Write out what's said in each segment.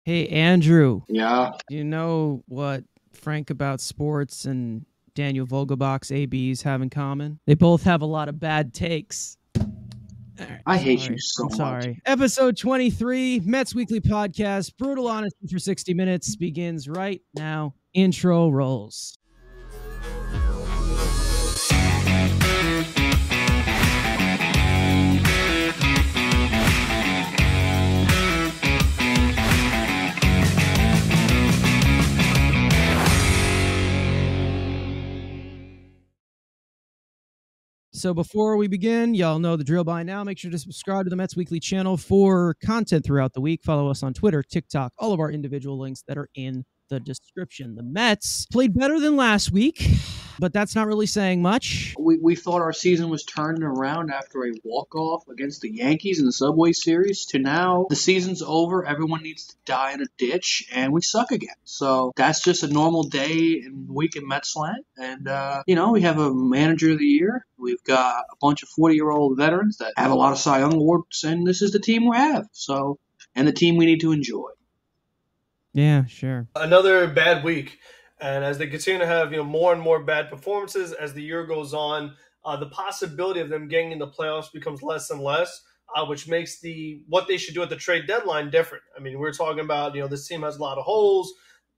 Hey, Andrew. Yeah. Do you know what Frank About Sports and Daniel Vogelbach's ABs have in common? They both have a lot of bad takes. Right, I hate you so I'm much. sorry. Episode 23, Mets Weekly Podcast, Brutal Honesty for 60 Minutes begins right now. Intro rolls. So before we begin, y'all know the drill by now. Make sure to subscribe to the Mets Weekly channel for content throughout the week. Follow us on Twitter, TikTok, all of our individual links that are in the description. The Mets played better than last week, but that's not really saying much. We thought our season was turning around after a walk-off against the Yankees in the Subway Series to now the season's over, everyone needs to die in a ditch, and we suck again. So that's just a normal day and week in Metsfan. And, we have a manager of the year. We've got a bunch of 40-year-old veterans that have a lot of Cy Young awards, and this is the team we have. So, and the team we need to enjoy. Yeah, sure. Another bad week. And as they continue to have more and more bad performances as the year goes on, the possibility of them getting in the playoffs becomes less and less, which makes what they should do at the trade deadline different. I mean, we're talking about, this team has a lot of holes,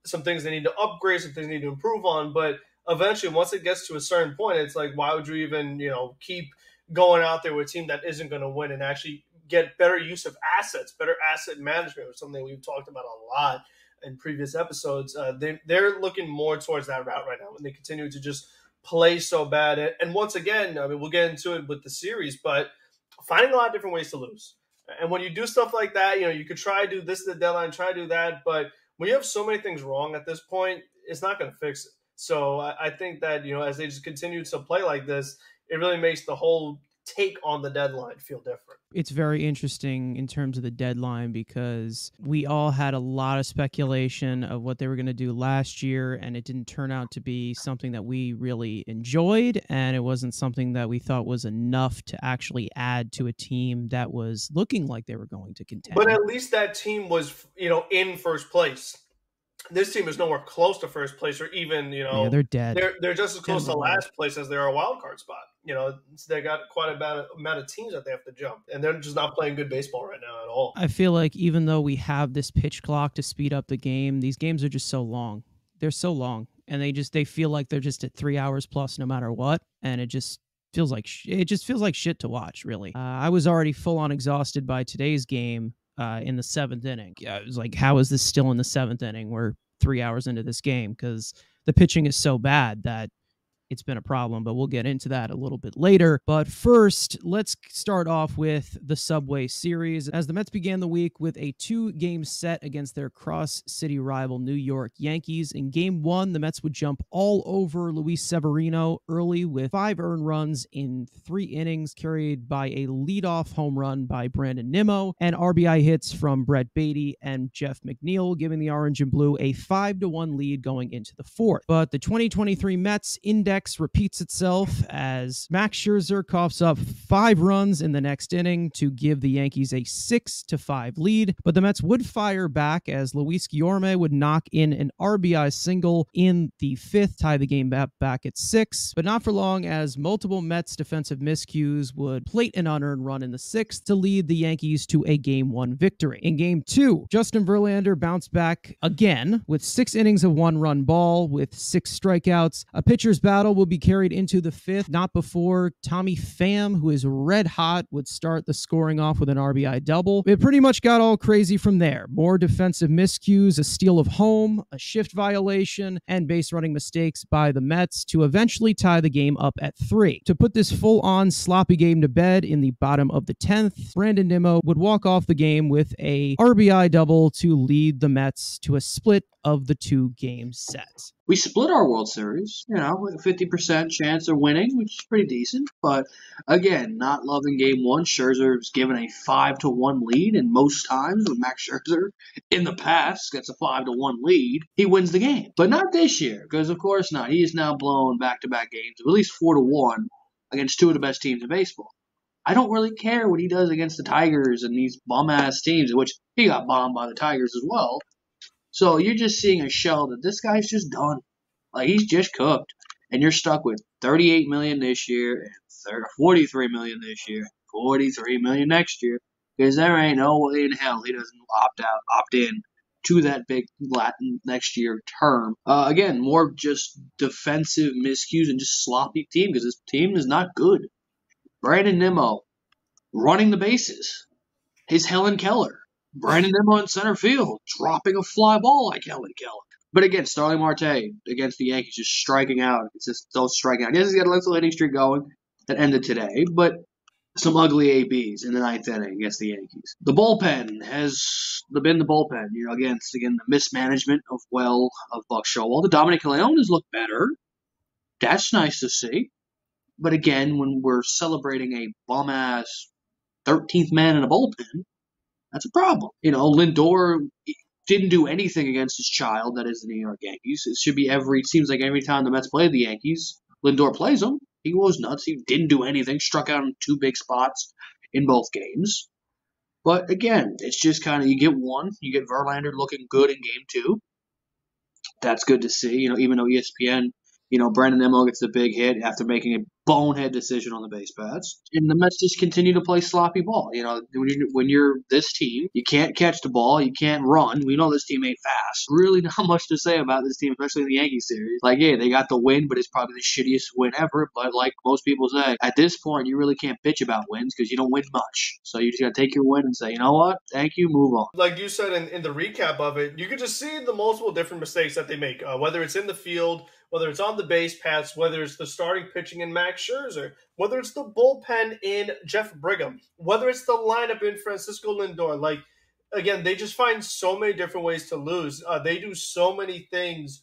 some things they need to upgrade, some things they need to improve on. But eventually, once it gets to a certain point, it's like, why would you even, keep going out there with a team that isn't going to win and actually get better use of assets, better asset management, which is something we've talked about a lot in previous episodes. They're looking more towards that route right now, and they continue to just play so bad. And once again, I mean, we'll get into it with the series, but finding a lot of different ways to lose. And when you do stuff like that, you could try to do this at the deadline, try to do that, but when you have so many things wrong at this point, it's not going to fix it. So I think that, as they just continue to play like this, it really makes the whole take on the deadline feel different. It's very interesting in terms of the deadline because we all had a lot of speculation of what they were going to do last year, and it didn't turn out to be something that we really enjoyed, and it wasn't something that we thought was enough to actually add to a team that was looking like they were going to contend. But at least that team was, in first place. This team is nowhere close to first place, or even, they're dead. They're just as close to last place as they are a wild card spot. They got quite a amount of teams that they have to jump, and they're just not playing good baseball right now at all. I feel like even though we have this pitch clock to speed up the game, these games are just so long. They're so long, and they feel like they're just at 3 hours plus no matter what, and it just feels like shit to watch, really. I was already full on exhausted by today's game. In the seventh inning. I was like, how is this still in the seventh inning? We're 3 hours into this game because the pitching is so bad that it's been a problem, but we'll get into that a little bit later. But first, let's start off with the Subway Series, as the Mets began the week with a 2-game set against their cross-city rival New York Yankees. In Game 1, the Mets would jump all over Luis Severino early with 5 earned runs in 3 innings, carried by a leadoff home run by Brandon Nimmo and RBI hits from Brett Beatty and Jeff McNeil, giving the Orange and Blue a 5-1 lead going into the 4th. But the 2023 Mets index repeats itself as Max Scherzer coughs up 5 runs in the next inning to give the Yankees a 6-5 lead, but the Mets would fire back as Luis Guillorme would knock in an RBI single in the 5th, tie the game back at 6, but not for long, as multiple Mets defensive miscues would plate an unearned run in the 6th to lead the Yankees to a Game 1 victory. In Game 2, Justin Verlander bounced back again with 6 innings of 1-run ball with 6 strikeouts. A pitcher's battle will be carried into the 5th, not before Tommy Pham, who is red hot, would start the scoring off with an RBI double. It pretty much got all crazy from there. More defensive miscues, a steal of home, a shift violation, and base running mistakes by the Mets to eventually tie the game up at 3. To put this full-on sloppy game to bed in the bottom of the 10th, Brandon Nimmo would walk off the game with a RBI double to lead the Mets to a split of the 2-game set. We split our World Series, with a 50% chance of winning, which is pretty decent. But again, not loving Game 1. Scherzer's given a 5-1 lead, and most times when Max Scherzer in the past gets a 5-1 lead, he wins the game. But not this year, because of course not. He has now blown back-to-back games of at least 4-1 against 2 of the best teams in baseball. I don't really care what he does against the Tigers and these bum-ass teams, in which he got bombed by the Tigers as well. So you're just seeing a show that this guy's just done. Like, he's just cooked. And you're stuck with $38 million this year and $43 million this year, $43 million next year. Because there ain't no way in hell he doesn't opt in to that big Latin next year term. Again, more just defensive miscues and just sloppy team because this team is not good. Brandon Nimmo running the bases. His Helen Keller. Brandon Nimmo in center field, dropping a fly ball like Helen Keller. But again, Starling Marte against the Yankees just striking out. It's just those striking out. Yes, he's got a little hitting streak going that ended today, but some ugly ABs in the ninth inning against the Yankees. The bullpen has been the bullpen, against the mismanagement of Buck Showalter. Dominic Leone has looked better. That's nice to see. But again, when we're celebrating a bum-ass 13th man in a bullpen, that's a problem. Lindor didn't do anything against his child, that is the New York Yankees. It seems like every time the Mets play the Yankees, Lindor plays them. He goes nuts. He didn't do anything. Struck out in 2 big spots in both games. But again, it's just kind of, you get one. You get Verlander looking good in game 2. That's good to see. Even though ESPN, Brandon Nimmo gets the big hit after making a bonehead decision on the base paths. And the Mets just continue to play sloppy ball. When you're this team, you can't catch the ball, you can't run. We know this team ain't fast. Really not much to say about this team, especially in the Yankee series. Like, yeah, they got the win, but it's probably the shittiest win ever. But like most people say, at this point, you really can't bitch about wins because you don't win much. So you just got to take your win and say, you know what? Thank you, move on. Like you said in the recap of it, you could just see the multiple different mistakes that they make, whether it's in the field, whether it's on the base paths, whether it's the starting pitching in Max Scherzer, whether it's the bullpen in Jeff Brigham, whether it's the lineup in Francisco Lindor. Like, again, they just find so many different ways to lose. They do so many things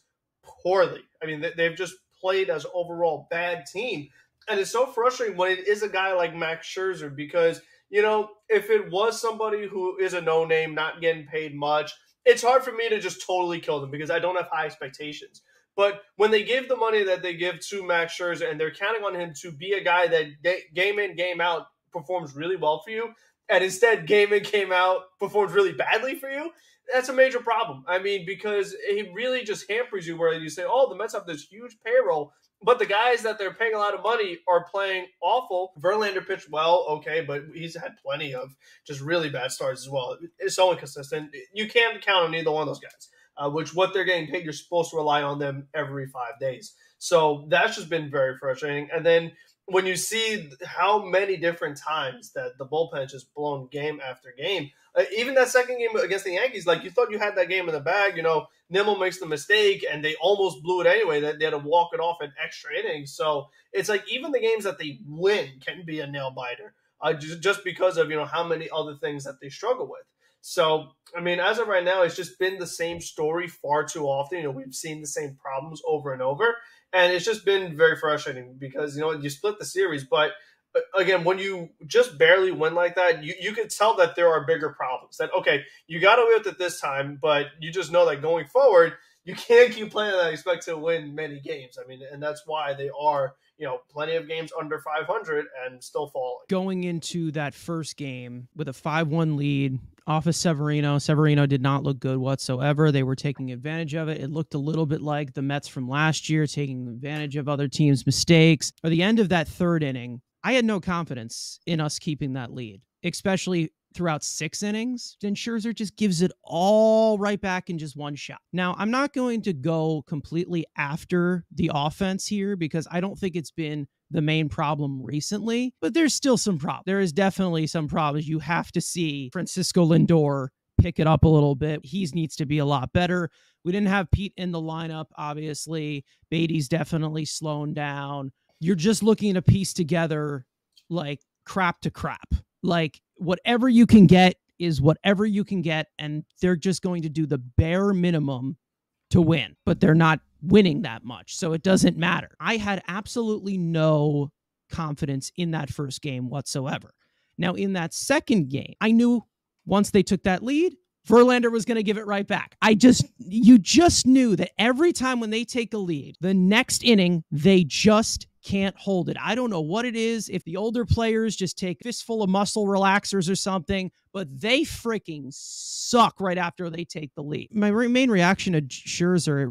poorly. I mean, they've just played as overall bad team. And it's so frustrating when it is a guy like Max Scherzer because, if it was somebody who is a no-name, not getting paid much, it's hard for me to just totally kill them because I don't have high expectations. But when they give the money that they give to Max Scherzer and they're counting on him to be a guy that game in, game out performs really well for you, and instead game in, game out performs really badly for you, that's a major problem. I mean, because it really just hampers you where you say, oh, the Mets have this huge payroll, but the guys that they're paying a lot of money are playing awful. Verlander pitched well, okay, but he's had plenty of just really bad starts as well. It's so inconsistent. You can't count on either one of those guys. Which what they're getting paid, you're supposed to rely on them every 5 days. So that's just been very frustrating. And then when you see how many different times that the bullpen just blown game after game, even that second game against the Yankees, like you thought you had that game in the bag, Nimmo makes the mistake and they almost blew it anyway. They had to walk it off in extra innings. So it's like even the games that they win can be a nail biter just because of, how many other things that they struggle with. So, I mean, as of right now, it's just been the same story far too often. We've seen the same problems over and over. And it's just been very frustrating because, you split the series. But, again, when you just barely win like that, you can tell that there are bigger problems. That, okay, you got away with it this time, but you just know that going forward, you can't keep playing that and expect to win many games. I mean, and that's why they are, plenty of games under 500 and still falling. Going into that first game with a 5-1 lead off of Severino. Severino did not look good whatsoever. They were taking advantage of it. It looked a little bit like the Mets from last year, taking advantage of other teams' mistakes. By the end of that third inning, I had no confidence in us keeping that lead, especially throughout 6 innings. Then Scherzer just gives it all right back in just one shot. Now, I'm not going to go completely after the offense here because I don't think it's been the main problem recently, but there's still some problems. There is definitely some problems. You have to see Francisco Lindor pick it up a little bit. He needs to be a lot better. We didn't have Pete in the lineup, obviously. Beatty's definitely slowing down. You're just looking to piece together like crap to crap. Like whatever you can get is whatever you can get, and they're just going to do the bare minimum to win, but they're not winning that much, so it doesn't matter. I had absolutely no confidence in that first game whatsoever. Now, in that second game, I knew once they took that lead, Verlander was going to give it right back. You just knew that every time when they take a lead, the next inning, they just can't hold it. I don't know what it is, if the older players just take a fistful of muscle relaxers or something, but they freaking suck right after they take the lead. My main reaction to Scherzer,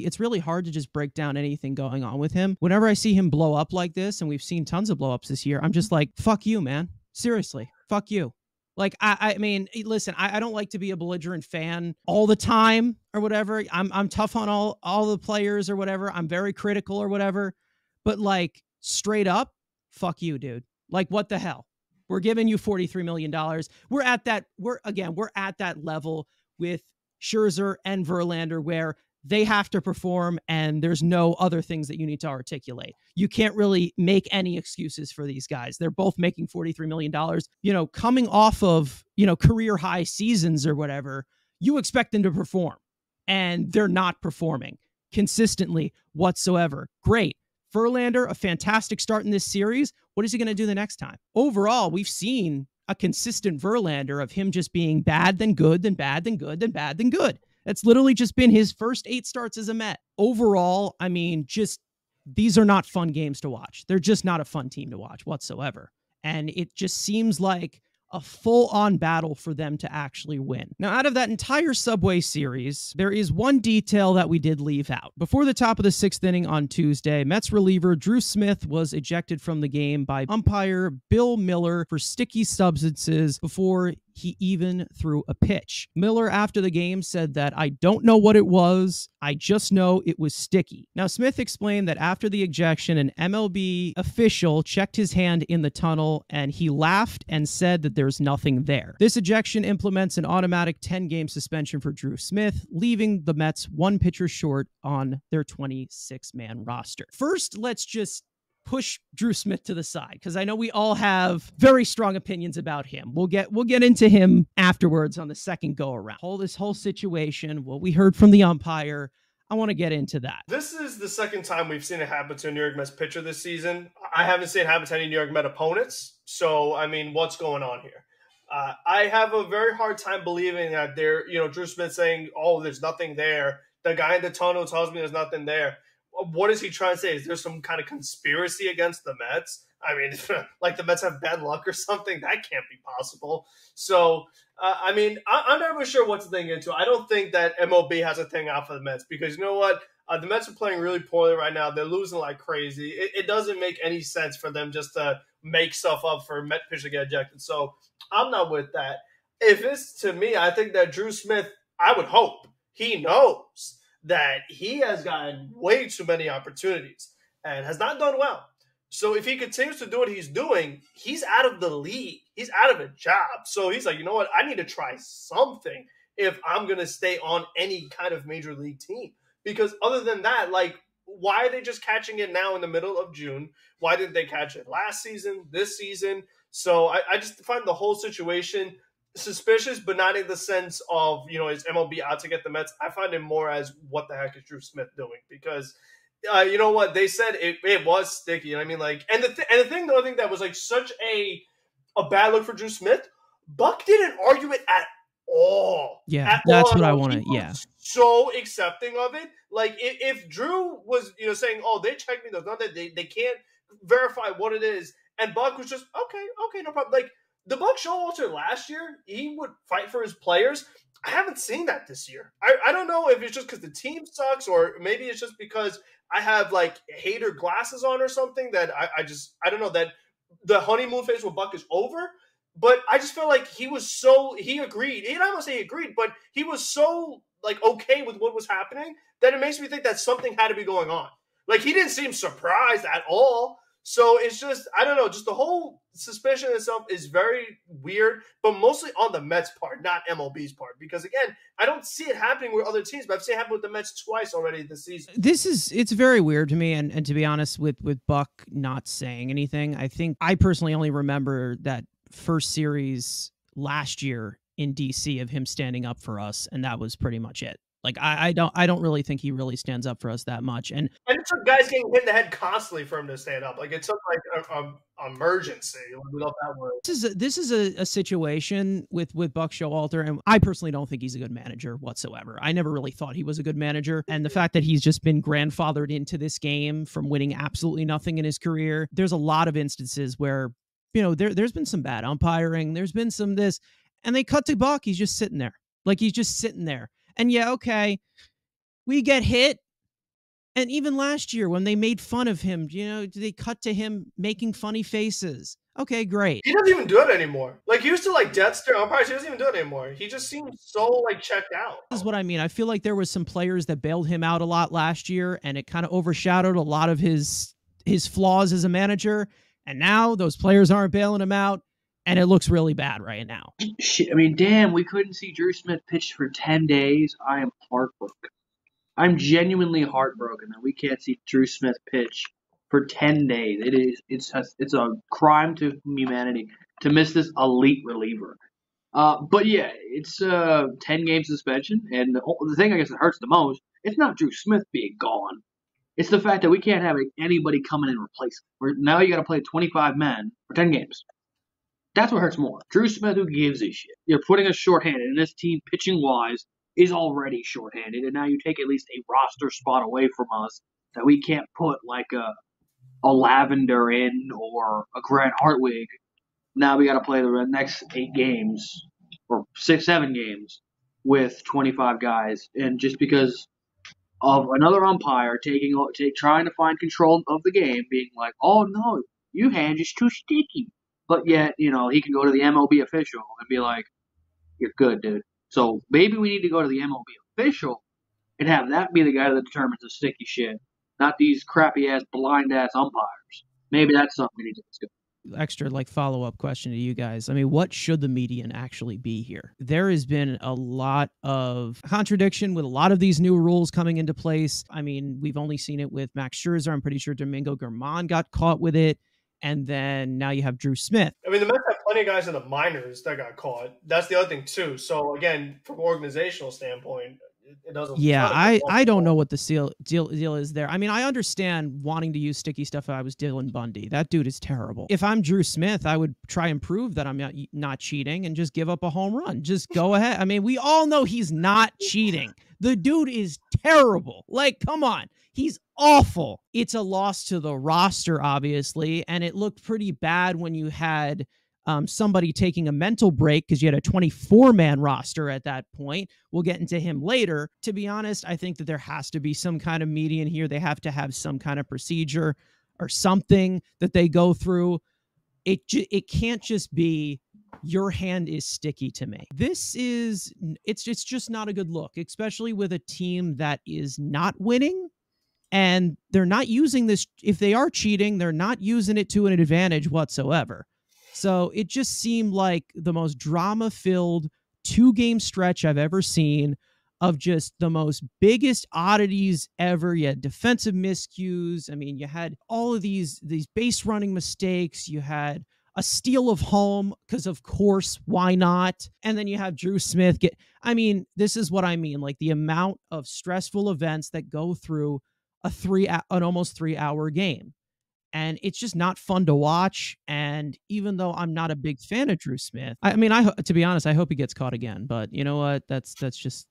it's really hard to just break down anything going on with him. Whenever I see him blow up like this, and we've seen tons of blow ups this year, I'm just like, fuck you, man. Seriously, fuck you. Like, I mean, listen, I don't like to be a belligerent fan all the time or whatever. I'm tough on all the players or whatever. I'm very critical or whatever. But like, straight up, fuck you, dude. Like, what the hell? We're giving you $43 million. We're at that level with Scherzer and Verlander where they have to perform and there's no other things that you need to articulate. You can't really make any excuses for these guys. They're both making $43 million, coming off of, career high seasons or whatever. You expect them to perform and they're not performing consistently whatsoever. Great. Verlander, a fantastic start in this series. What is he going to do the next time? Overall, we've seen a consistent Verlander of him just being bad, then good, then bad, then good, then bad, then good. That's literally just been his first 8 starts as a Met. Overall, I mean, these are not fun games to watch. They're just not a fun team to watch whatsoever. And it just seems like a full-on battle for them to actually win. Now, out of that entire Subway series, there is one detail that we did leave out. Before the top of the 6th inning on Tuesday, Mets reliever Drew Smith was ejected from the game by umpire Bill Miller for sticky substances before he even threw a pitch. Miller, after the game, said that, "I don't know what it was. I just know it was sticky." Now, Smith explained that after the ejection, an MLB official checked his hand in the tunnel and he laughed and said that there's nothing there. This ejection implements an automatic 10-game suspension for Drew Smith, leaving the Mets 1 pitcher short on their 26-man roster. First, let's just push Drew Smith to the side, because I know we all have very strong opinions about him. We'll get into him afterwards on the second go around. This whole situation, what we heard from the umpire, I want to get into that. This is the second time we've seen it happen to a New York Mets pitcher this season. I haven't seen it happen to any New York Mets opponents. So, I mean, what's going on here? I have a very hard time believing that Drew Smith saying, "Oh, there's nothing there." The guy in the tunnel tells me there's nothing there. What is he trying to say? Is there some kind of conspiracy against the Mets? I mean, like the Mets have bad luck or something? That can't be possible. So, I mean, I'm not really sure what to think into. I don't think that MLB has a thing out for the Mets because you know what? The Mets are playing really poorly right now. They're losing like crazy. It doesn't make any sense for them just to make stuff up for a Met pitcher to get ejected. So I'm not with that. If it's to me, I think that Drew Smith, I would hope he knows that he has gotten way too many opportunities and has not done well. So if he continues to do what he's doing, he's out of the league. He's out of a job. So he's like, you know what? I need to try something if I'm going to stay on any kind of major league team. Because other than that, like, why are they just catching it now in the middle of June? Why didn't they catch it last season, this season? So I just find the whole situation suspicious, but not in the sense of, is MLB out to get the Mets? I find it more as what the heck is Drew Smith doing? Because you know what? They said it was sticky. I mean, like, the other thing that was like such a bad look for Drew Smith, Buck didn't argue it at all. Yeah, that's what I want to, yeah. So accepting of it. Like, if Drew was, saying, "Oh, they checked me, there's nothing, they can't verify what it is," and Buck was just, okay, no problem. Like, the Buck Showalter last year, he would fight for his players. I haven't seen that this year. I don't know if it's just because the team sucks or maybe it's just because I have, like, hater glasses on or something that I don't know, that the honeymoon phase with Buck is over. But I just feel like he agreed. He not gonna say he agreed, but he was so, like, okay with what was happening that it makes me think that something had to be going on. Like, he didn't seem surprised at all. So it's just, I don't know, just the whole suspicion itself is very weird, but mostly on the Mets part, not MLB's part. Because again, I don't see it happening with other teams, but I've seen it happen with the Mets twice already this season. It's very weird to me, and to be honest, with Buck not saying anything, I think I personally only remember that first series last year in DC of him standing up for us, and that was pretty much it. Like I don't really think he really stands up for us that much. And it took guys getting hit in the head constantly for him to stand up. Like it took like a emergency. Without that word. This is a situation with Buck Showalter, and I personally don't think he's a good manager whatsoever. I never really thought he was a good manager, and the fact that he's just been grandfathered into this game from winning absolutely nothing in his career. There's a lot of instances where, you know, there's been some bad umpiring, there's been some this, and they cut to Buck. He's just sitting there, like he's just sitting there. And yeah, okay, we get hit. And even last year when they made fun of him, you know, they cut to him making funny faces. Okay, great. He doesn't even do it anymore. Like he used to like death stare umpires. He doesn't even do it anymore. He just seems so like checked out. This is what I mean. I feel like there was some players that bailed him out a lot last year, and it kind of overshadowed a lot of his flaws as a manager. And now those players aren't bailing him out, and it looks really bad right now. Shit, I mean, damn, we couldn't see Drew Smith pitch for 10 days. I am heartbroken. I'm genuinely heartbroken that we can't see Drew Smith pitch for 10 days. It's a crime to humanity to miss this elite reliever. But yeah, it's 10-game suspension, and the thing I guess that hurts the most, it's not Drew Smith being gone. It's the fact that we can't have anybody come in and replace him. Now you got to play 25 men for 10 games. That's what hurts more. Drew Smith, who gives a shit? You're putting us shorthanded, and this team, pitching-wise, is already shorthanded, and now you take at least a roster spot away from us that we can't put like a Lavender in or a Grant Hartwig. Now we got to play the next 8 games or 7 games with 25 guys, and just because of another umpire trying to find control of the game, being like, "Oh no, your hand is too sticky," but yet he can go to the MLB official and be like, "You're good, dude." So maybe we need to go to the MLB official and have that be the guy that determines the sticky shit, not these crappy-ass, blind-ass umpires. Maybe that's something we need to discuss. Extra follow-up question to you guys. I mean, what should the median actually be here? There has been a lot of contradiction with a lot of these new rules coming into place. I mean, we've only seen it with Max Scherzer. I'm pretty sure Domingo Germán got caught with it. And then now you have Drew Smith. I mean, the Mets have plenty of guys in the minors that got caught. That's the other thing, too. So, again, from an organizational standpoint, it doesn't. Yeah, I don't know what the deal is there. I mean, I understand wanting to use sticky stuff if I was Dylan Bundy. That dude is terrible. If I'm Drew Smith, I would try and prove that I'm not cheating and just give up a home run. Just go ahead. I mean, we all know he's not cheating. The dude is terrible. Like, come on. He's awful. It's a loss to the roster, obviously, and it looked pretty bad when you had somebody taking a mental break because you had a 24-man roster at that point. We'll get into him later. To be honest, I think that there has to be some kind of median here. They have to have some kind of procedure or something that they go through. It can't just be your hand is sticky to me. It's just not a good look, especially with a team that is not winning. And they're not using this. If they are cheating, they're not using it to an advantage whatsoever. So it just seemed like the most drama-filled 2-game stretch I've ever seen of just the most biggest oddities ever. You had defensive miscues. I mean, you had all of these base running mistakes. You had a steal of home because, of course, why not? And then you have Drew Smith this is what I mean. Like the amount of stressful events that go through an almost 3-hour game. And it's just not fun to watch. And even though I'm not a big fan of Drew Smith, to be honest, I hope he gets caught again. But you know what? That's just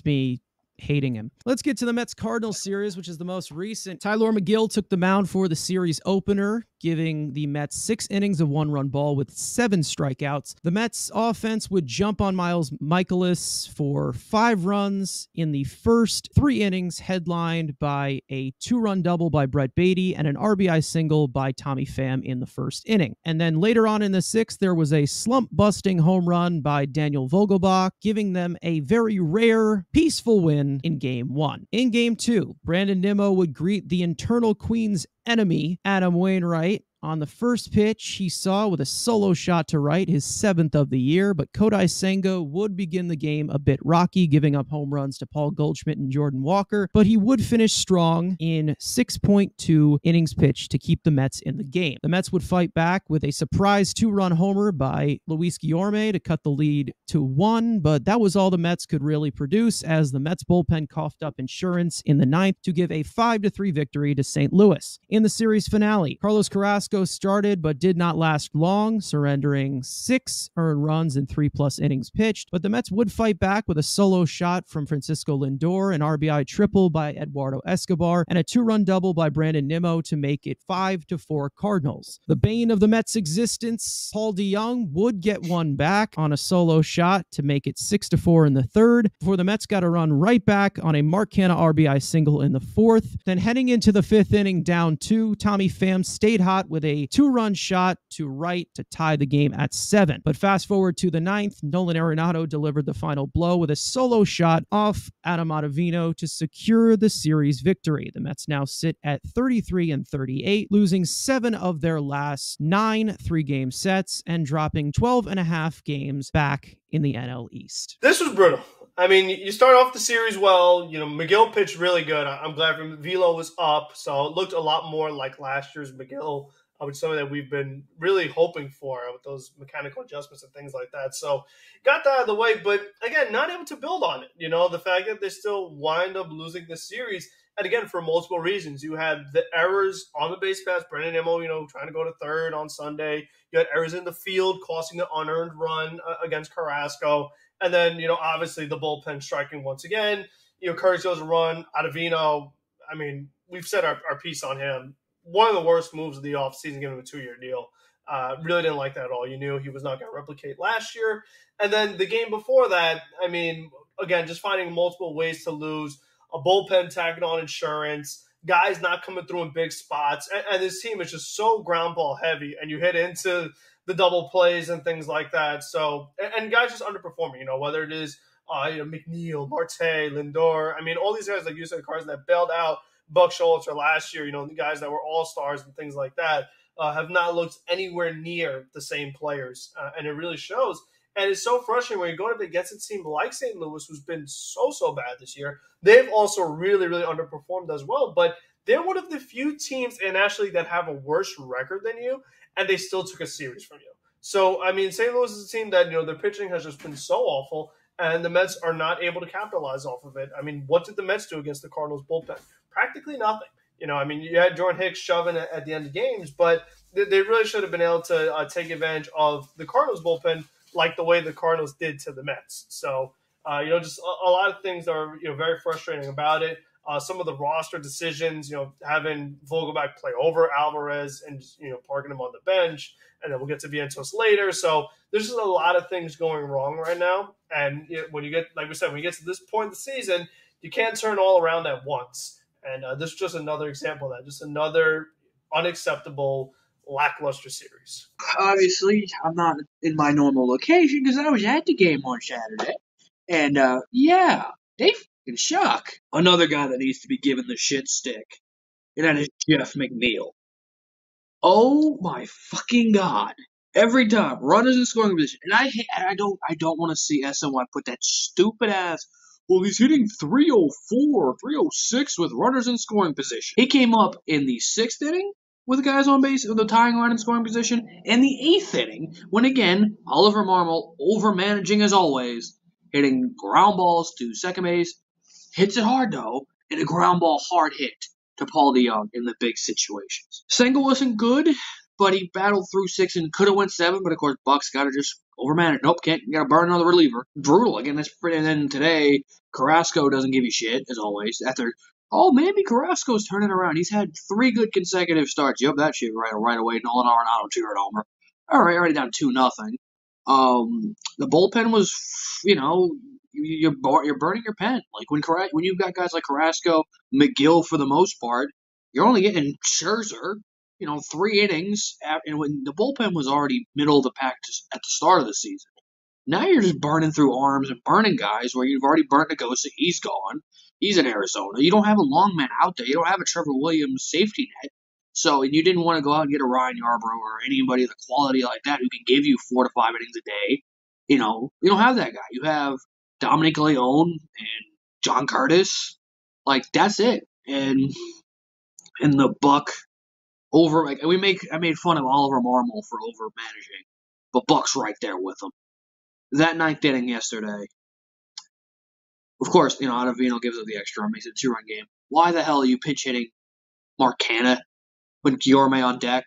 me hating him. Let's get to the Mets-Cardinals series, which is the most recent. Tyler McGill took the mound for the series opener, giving the Mets 6 innings of 1-run ball with 7 strikeouts. The Mets offense would jump on Miles Mikolas for 5 runs in the first 3 innings, headlined by a 2-run double by Brett Beatty and an RBI single by Tommy Pham in the first inning. And then later on in the 6th, there was a slump-busting home run by Daniel Vogelbach, giving them a very rare, peaceful win in Game 1. In Game 2, Brandon Nimmo would greet the internal Queen's enemy, Adam Wainwright, On the first pitch, he saw with a solo shot to right, his 7th of the year, but Kodai Senga would begin the game a bit rocky, giving up home runs to Paul Goldschmidt and Jordan Walker, but he would finish strong in 6.2 innings pitched to keep the Mets in the game. The Mets would fight back with a surprise 2-run homer by Luis Guillorme to cut the lead to 1, but that was all the Mets could really produce as the Mets bullpen coughed up insurance in the 9th to give a 5-3 victory to St. Louis. In the series finale, Carlos Carrasco started but did not last long, surrendering 6 earned runs in 3+ innings pitched, but the Mets would fight back with a solo shot from Francisco Lindor, an RBI triple by Eduardo Escobar, and a 2-run double by Brandon Nimmo to make it 5-4 Cardinals. The bane of the Mets' existence, Paul DeJong, would get one back on a solo shot to make it 6-4 in the 3rd, before the Mets got a run right back on a Mark Canha RBI single in the 4th. Then heading into the 5th inning down 2, Tommy Pham stayed hot with a 2-run shot to right to tie the game at 7. But fast forward to the 9th, Nolan Arenado delivered the final blow with a solo shot off Adam Ottavino to secure the series victory. The Mets now sit at 33-38, losing 7 of their last 9 3-game sets and dropping 12.5 games back in the NL East. This was brutal. I mean, you start off the series well. You know, McGill pitched really good. I'm glad Velo was up, so it looked a lot more like last year's McGill, which is something that we've been really hoping for with those mechanical adjustments and things like that. So got that out of the way, but again, not able to build on it. You know, the fact that they still wind up losing this series, and again, for multiple reasons. You had the errors on the base pass, Brandon Nimmo, you know, trying to go to third on Sunday. You had errors in the field, costing an unearned run against Carrasco. And then, you know, obviously the bullpen striking once again. You know, Curtis goes a run. Ottavino, I mean, we've said our piece on him. One of the worst moves of the offseason, giving him a 2-year deal. Really didn't like that at all. You knew he was not going to replicate last year. And then the game before that, I mean, again, just finding multiple ways to lose, a bullpen tagging on insurance, guys not coming through in big spots. And this team is just so ground ball heavy, and you hit into the double plays and things like that. So, and guys just underperforming, you know, whether it is, you know, McNeil, Marte, Lindor. I mean, all these guys, like you said, Carson, that bailed out Buck Showalter last year, you know, the guys that were all-stars and things like that, have not looked anywhere near the same players. And it really shows. And it's so frustrating when you go up against a team like St. Louis, who's been so bad this year. They've also really underperformed as well. But they're one of the few teams in National League that have a worse record than you, and they still took a series from you. So, I mean, St. Louis is a team that, you know, their pitching has just been so awful, and the Mets are not able to capitalize off of it. I mean, what did the Mets do against the Cardinals bullpen? Practically nothing. You know, I mean, you had Jordan Hicks shoving at the end of games, but they really should have been able to take advantage of the Cardinals bullpen like the way the Cardinals did to the Mets. So, you know, just a lot of things are, you know, very frustrating about it. Some of the roster decisions, you know, having Vogelbach play over Alvarez and just, you know, parking him on the bench, and then we'll get to Vientos later. So there's just a lot of things going wrong right now. And you know, when you get, like we said, when you get to this point in the season, you can't turn all around at once. And this is just another example of that, just another unacceptable, lackluster series. Obviously, I'm not in my normal location because I was at the game on Saturday. And, yeah, they fucking suck. Another guy that needs to be given the shit stick, and that is Jeff McNeil. Oh, my fucking God. Every time, runners in scoring position. And I don't want to see SNY put that stupid ass, well, he's hitting 304, 306 with runners in scoring position. He came up in the 6th inning with guys on base, the tying run in scoring position, and the 8th inning, when again, Oliver Marmol, over-managing as always, hitting ground balls to second base, hits it hard though, and a ground ball hard hit to Paul DeJong in the big situations. Senga wasn't good, but he battled through 6 and could have went 7, but of course Buck's got to just overmanage. Nope, can't. You got to burn another reliever. Brutal. Again, that's pretty. And then today, Carrasco doesn't give you shit, as always. After, oh, maybe Carrasco's turning around. He's had 3 good consecutive starts. Yep, that shit right away. Nolan Arenado, 2-run homer. All right, already down 2-0. The bullpen was, you know, you're burning your pen. Like when you've got guys like Carrasco, McGill for the most part, you're only getting Scherzer, you know, 3 innings, and when the bullpen was already middle of the pack at the start of the season. Now you're just burning through arms and burning guys where you've already burnt Nagosa. He's gone. He's in Arizona. You don't have a long man out there. You don't have a Trevor Williams safety net. So, and you didn't want to go out and get a Ryan Yarbrough or anybody of the quality like that who can give you 4 to 5 innings a day. You don't have that guy. You have Dominic Leone and John Curtis. Like, that's it. And the Buck I made fun of Oliver Marmol for over managing, but Buck's right there with him. That 9th inning yesterday, of course, Acevedo gives up the extra, makes it a 2-run game. Why the hell are you pitch hitting Mark Canha when Guillorme on deck?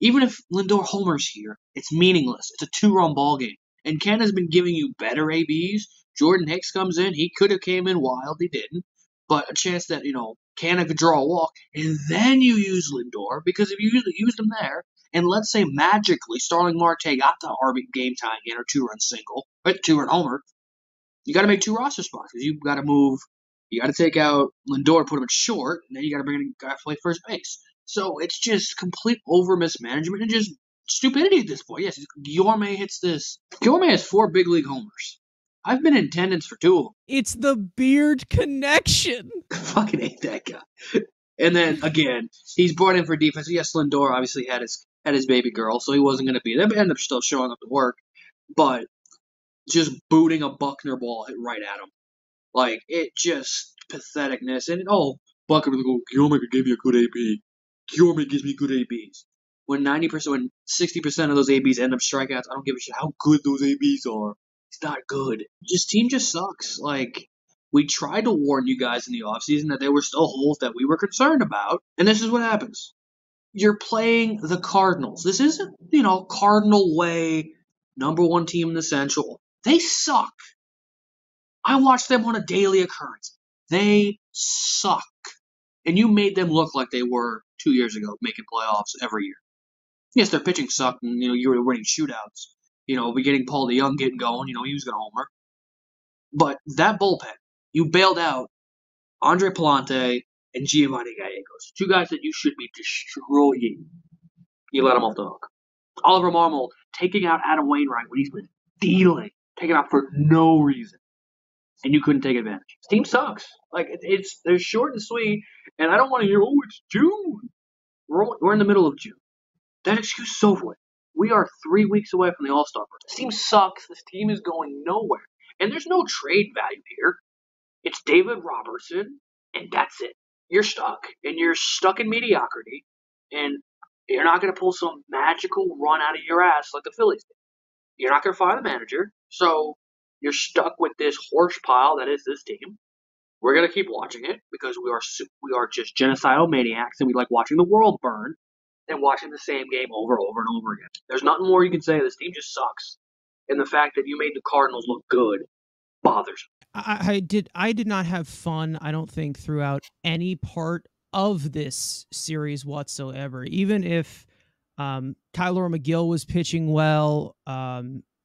Even if Lindor homers here, it's meaningless. It's a 2-run ball game. And Canha's been giving you better ABs. Jordan Hicks comes in. He could have came in wild. He didn't. But a chance that, Canha could draw a walk. And then you use Lindor. Because if you used him there, and let's say magically Starling Marte got the RB game tying in or 2-run single, or 2-run homer, you got to make 2 roster spots. Because you've got to move. You got to take out Lindor, put him at short, and then you got to bring in a guy to play first base. So it's just complete over mismanagement and just stupidity at this point. Yes, Guillorme hits this. Guillorme has 4 big league homers. I've been in attendance for 2 of them. It's the beard connection. I fucking hate that guy. And then again, he's brought in for defense. Yes, Lindor obviously had his baby girl, so he wasn't going to be there, but ended up still showing up to work. But just booting a Buckner ball hit right at him. Like, it just patheticness. And, Buckner would go, Guillorme could give you a good AB. Guillorme gives me good ABs. When 60% of those ABs end up strikeouts, I don't give a shit how good those ABs are. It's not good. Team just sucks. Like, we tried to warn you guys in the offseason that there were still holes that we were concerned about, and this is what happens. You're playing the Cardinals. This isn't, Cardinal way, number 1 team in the Central. They suck. I watch them on a daily occurrence. They suck. And you made them look like they were 2 years ago, making playoffs every year. Yes, their pitching sucked, and you were winning shootouts. We getting Paul DeYoung getting going. He was going to homer. But that bullpen, you bailed out Andre Palante and Giovanni Gallegos, 2 guys that you should be destroying. You let them off the hook. Oliver Marmol taking out Adam Wainwright when he's been dealing, taking out for no reason. And you couldn't take advantage. This team sucks. Like, they're short and sweet, and I don't want to hear, it's June. We're in the middle of June. That excuse is over with. We are 3 weeks away from the All-Star break. This team sucks. This team is going nowhere. And there's no trade value here. It's David Robertson, and that's it. You're stuck, and you're stuck in mediocrity, and you're not going to pull some magical run out of your ass like the Phillies did. You're not going to fire the manager, so you're stuck with this horse pile that is this team. We're going to keep watching it because we are just genocidal maniacs, and we like watching the world burn and watching the same game over and over again. There's nothing more you can say. This team just sucks. And the fact that you made the Cardinals look good bothers me. I did not have fun, I don't think, throughout any part of this series whatsoever. Even if Tyler McGill was pitching well,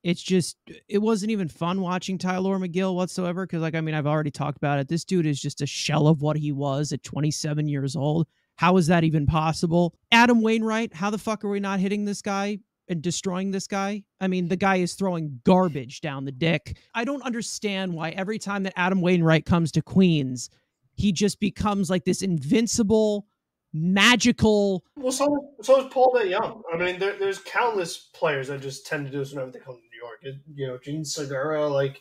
it wasn't even fun watching Tyler McGill whatsoever because, I've already talked about it. This dude is just a shell of what he was at 27 years old. How is that even possible? Adam Wainwright, how the fuck are we not hitting this guy and destroying this guy? The guy is throwing garbage down the dick. I don't understand why every time that Adam Wainwright comes to Queens, he just becomes like this invincible, magical... Well, so is Paul DeYoung. There's countless players that just tend to do this whenever they come to New York. Gene Segura,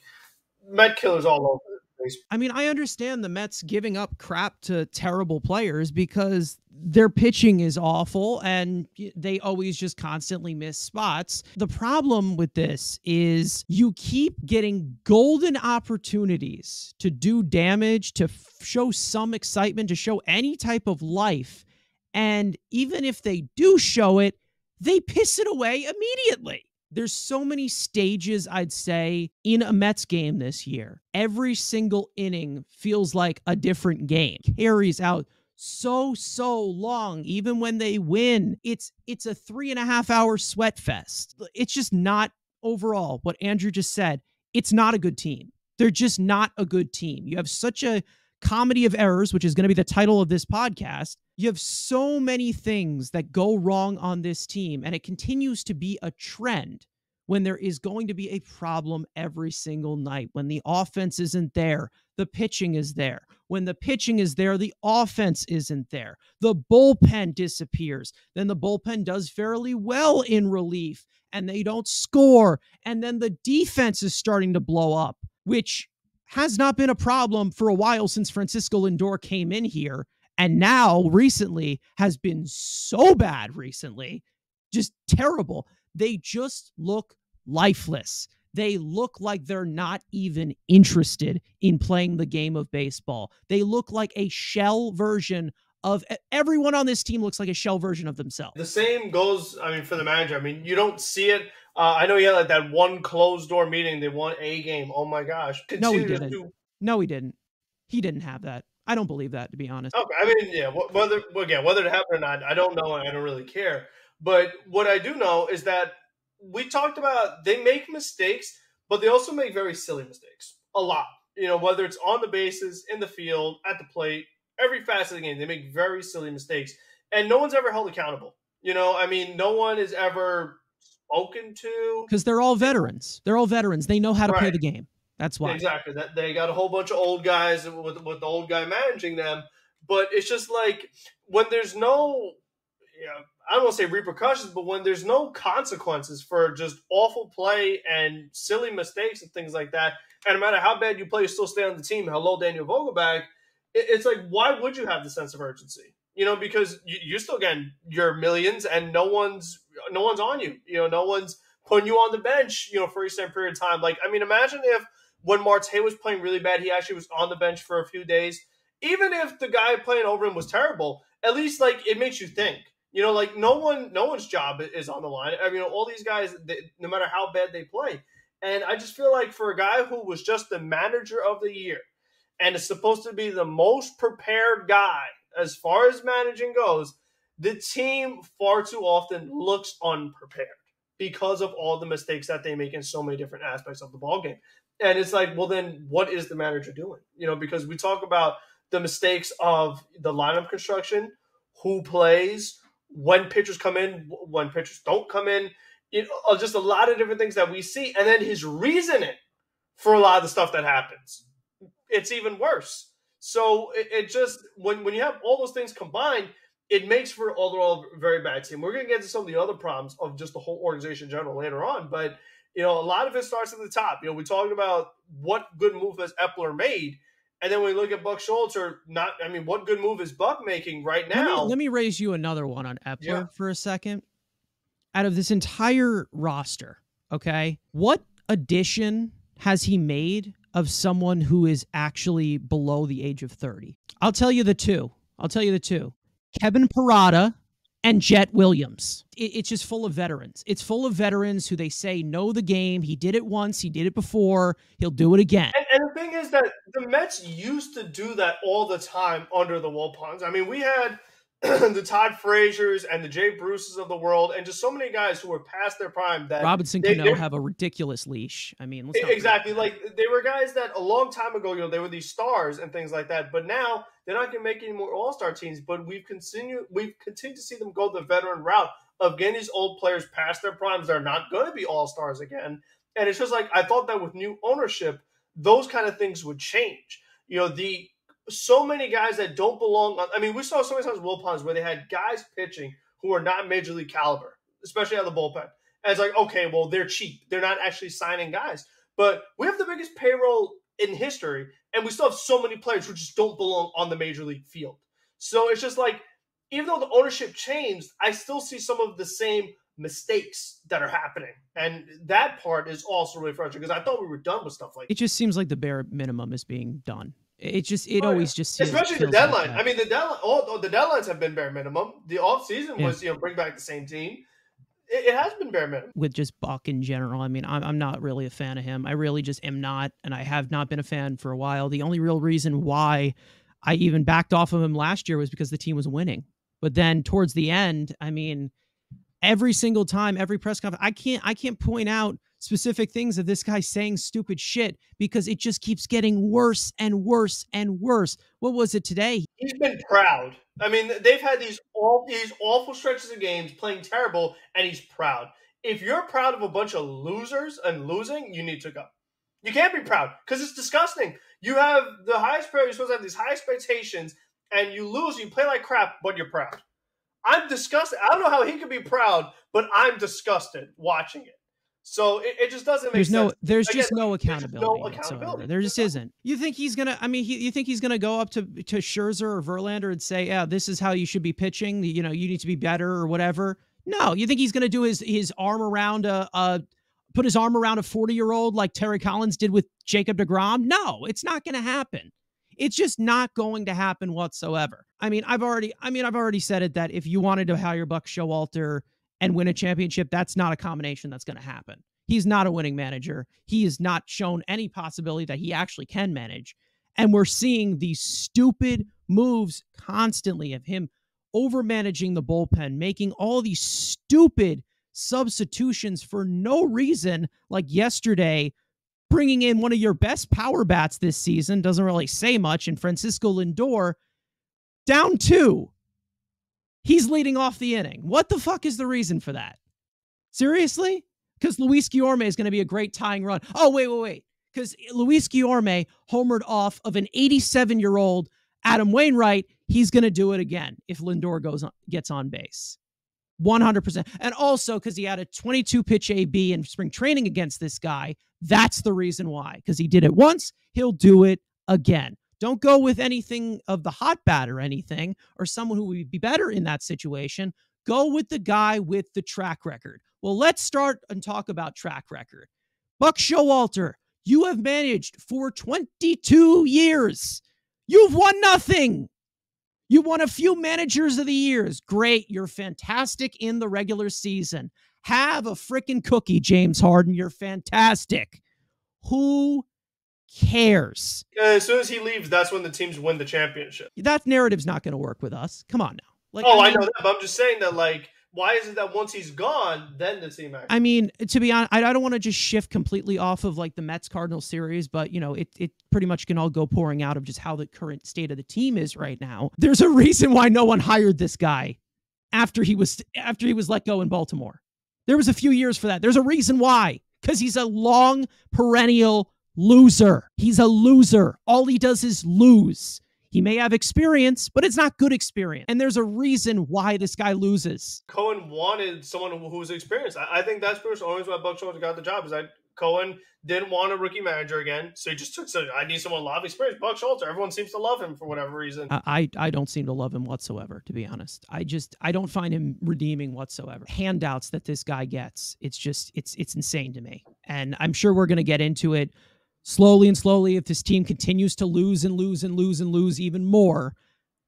Met killers all over the place. I understand the Mets giving up crap to terrible players because their pitching is awful and they always just constantly miss spots. The problem with this is you keep getting golden opportunities to do damage, to show some excitement, to show any type of life. And even if they do show it, they piss it away immediately. There's so many stages, I'd say, in a Mets game this year. Every single inning feels like a different game. Carries out so long. Even when they win, it's a 3.5 hour sweat fest. It's just not, overall, what Andrew just said, it's not a good team. They're just not a good team. You have such a comedy of errors, which is going to be the title of this podcast. You have so many things that go wrong on this team, and it continues to be a trend when there is going to be a problem every single night. When the offense isn't there, the pitching is there. When the pitching is there, the offense isn't there. The bullpen disappears. Then the bullpen does fairly well in relief, and they don't score. And then the defense is starting to blow up, which has not been a problem for a while since Francisco Lindor came in here. And now, recently, has been so bad recently. Just terrible. They just look lifeless. They look like they're not even interested in playing the game of baseball. They look like a shell version of everyone on this team looks like a shell version of themselves. The same goes, for the manager. You don't see it. I know he had like that one closed door meeting. They won a game. Oh my gosh. No, he didn't. No, he didn't. He didn't have that. I don't believe that, to be honest. Okay. Whether it happened or not, I don't know, and I don't really care. But what I do know is that we talked about they make mistakes, but they also make very silly mistakes. A lot. Whether it's on the bases, in the field, at the plate, every facet of the game, they make very silly mistakes. And no one's ever held accountable. No one is ever spoken to. Because they're all veterans. They know how to play the game. That's why. Exactly. That they got a whole bunch of old guys with the old guy managing them. But it's just like when there's no, I don't want to say repercussions, but when there's no consequences for just awful play and silly mistakes and things like that, and no matter how bad you play, you still stay on the team. Hello, Daniel Vogelbach. It's like, why would you have the sense of urgency? Because you're still getting your millions, and no one's on you. No one's putting you on the bench, for a certain period of time. Imagine if when Marte was playing really bad, he actually was on the bench for a few days. Even if the guy playing over him was terrible, at least it makes you think. No one's job is on the line. All these guys, no matter how bad they play. And I just feel like for a guy who was just the manager of the year and is supposed to be the most prepared guy as far as managing goes, the team far too often looks unprepared because of all the mistakes that they make in so many different aspects of the ballgame. And it's like, well, then what is the manager doing? Because we talk about the mistakes of the lineup construction, who plays, when pitchers come in, when pitchers don't come in, just a lot of different things that we see. And then his reasoning for a lot of the stuff that happens, it's even worse. So it just, when you have all those things combined, it makes for overall a very bad team. We're going to get to some of the other problems of just the whole organization in general later on. But, a lot of it starts at the top. We talked about what good move has Epler made. And then when we look at Buck Schultz what good move is Buck making right now? Let me raise you another one on Epler for a second. Out of this entire roster, okay, what addition has he made of someone who is actually below the age of 30? I'll tell you the two. Kevin Parada and Jet Williams. It's just full of veterans. It's full of veterans who they say know the game. He did it once. He did it before. He'll do it again. And the thing is that the Mets used to do that all the time under the Wilpons. We had the Todd Fraziers and the Jay Bruces of the world, and just so many guys who were past their prime that Robinson Cano have a ridiculous leash. Exactly. They were guys that a long time ago, they were these stars and things like that. But now they're not going to make any more All-Star teams. But we've continued to see them go the veteran route of getting these old players past their primes. They're not going to be All-Stars again. And it's just like, I thought that with new ownership, those kind of things would change. So many guys that don't belong. We saw so many times Wilpons where they had guys pitching who are not major league caliber, especially out of the bullpen. And it's like, okay, well, they're cheap. They're not actually signing guys. But we have the biggest payroll in history, and we still have so many players who just don't belong on the major league field. So it's just like, even though the ownership changed, I still see some of the same mistakes that are happening. And that part is also really frustrating because I thought we were done with stuff like that. It just seems like the bare minimum is being done. Always just seems, especially the deadline. The deadline. All the deadlines have been bare minimum. The off season was bring back the same team. It has been bare minimum with just Buck in general. I'm not really a fan of him. I really just am not, and I have not been a fan for a while. The only real reason why I even backed off of him last year was because the team was winning. But then towards the end, every single time, every press conference, I can't point out specific things of this guy saying stupid shit because it just keeps getting worse and worse and worse. What was it today? He's been proud. They've had these awful stretches of games playing terrible, and he's proud. If you're proud of a bunch of losers and losing, you need to go. You can't be proud because it's disgusting. You have the highest prayer. You're supposed to have these high expectations, and you lose. You play like crap, but you're proud. I'm disgusted. I don't know how he could be proud, but I'm disgusted watching it. So it just doesn't make sense. There's just no accountability whatsoever. There just isn't. You think he's gonna? You think he's gonna go up to Scherzer or Verlander and say, "Yeah, this is how you should be pitching. You need to be better or whatever." No, you think he's gonna do his arm around put his arm around a 40-year-old like Terry Collins did with Jacob deGrom? No, it's not gonna happen. It's just not going to happen whatsoever. I've already said it that if you wanted to hire Buck Showalter and win a championship, that's not a combination that's going to happen. He's not a winning manager. He has not shown any possibility that he actually can manage. And we're seeing these stupid moves constantly of him over-managing the bullpen, making all these stupid substitutions for no reason, like yesterday, bringing in one of your best power bats this season, doesn't really say much, and Francisco Lindor, down 2. He's leading off the inning. What the fuck is the reason for that? Seriously? Because Luis Guillorme is going to be a great tying run. Oh, wait. Because Luis Guillorme homered off of an 87-year-old Adam Wainwright. He's going to do it again if Lindor gets on base. 100%. And also because he had a 22-pitch AB in spring training against this guy. That's the reason why. Because he did it once, he'll do it again. Don't go with anything of the hot bat or anything, or someone who would be better in that situation. Go with the guy with the track record. Well, let's start and talk about track record. Buck Showalter, you have managed for 22 years. You've won nothing. You won a few managers of the years. Great. You're fantastic in the regular season. Have a freaking cookie, James Harden. You're fantastic. Who cares? As soon as he leaves, that's when the teams win the championship. That narrative's not going to work with us. Come on now. I know that, but I'm just saying that, why is it that once he's gone, then the team actually... to be honest, I don't want to just shift completely off of the Mets-Cardinals series, but, it pretty much can all go pouring out of just how the current state of the team is right now. There's a reason why no one hired this guy after he was let go in Baltimore. There was a few years for that. There's a reason why. Because he's a long, perennial loser. He's a loser. All he does is lose. He may have experience, but it's not good experience. And there's a reason why this guy loses. Cohen wanted someone who's experienced. I think that's the only reason why Buck Showalter got the job is that Cohen didn't want a rookie manager again. So he just I need someone with a lot of experience. Buck Showalter, everyone seems to love him for whatever reason. I don't seem to love him whatsoever, to be honest. I don't find him redeeming whatsoever. Handouts that this guy gets, it's insane to me. And I'm sure we're going to get into it slowly if this team continues to lose even more.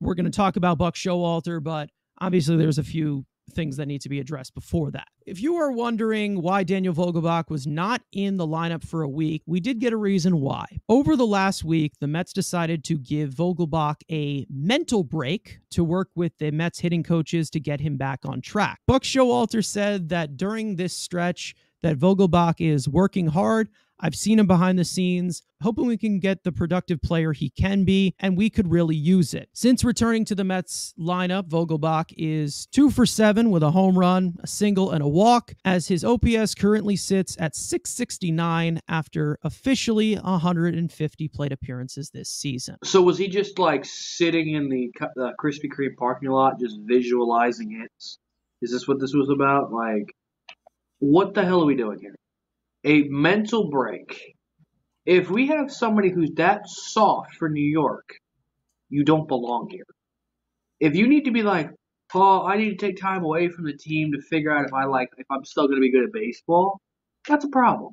We're going to talk about Buck Showalter, but obviously there's a few things that need to be addressed before that. If you are wondering why Daniel Vogelbach was not in the lineup for a week, we did get a reason why. Over the last week, the Mets decided to give Vogelbach a mental break to work with the Mets hitting coaches to get him back on track. Buck Showalter said that during this stretch that Vogelbach is working hard. I've seen him behind the scenes, hoping we can get the productive player he can be, and we could really use it. Since returning to the Mets lineup, Vogelbach is 2 for 7 with a home run, a single, and a walk, as his OPS currently sits at 669 after officially 150 plate appearances this season. So was he just sitting in the Krispy Kreme parking lot, just visualizing it? Is this what this was about? What the hell are we doing here? A mental break. If we have somebody who's that soft for New York, you don't belong here. If you need to be Paul, I need to take time away from the team to figure out if I'm still going to be good at baseball, that's a problem.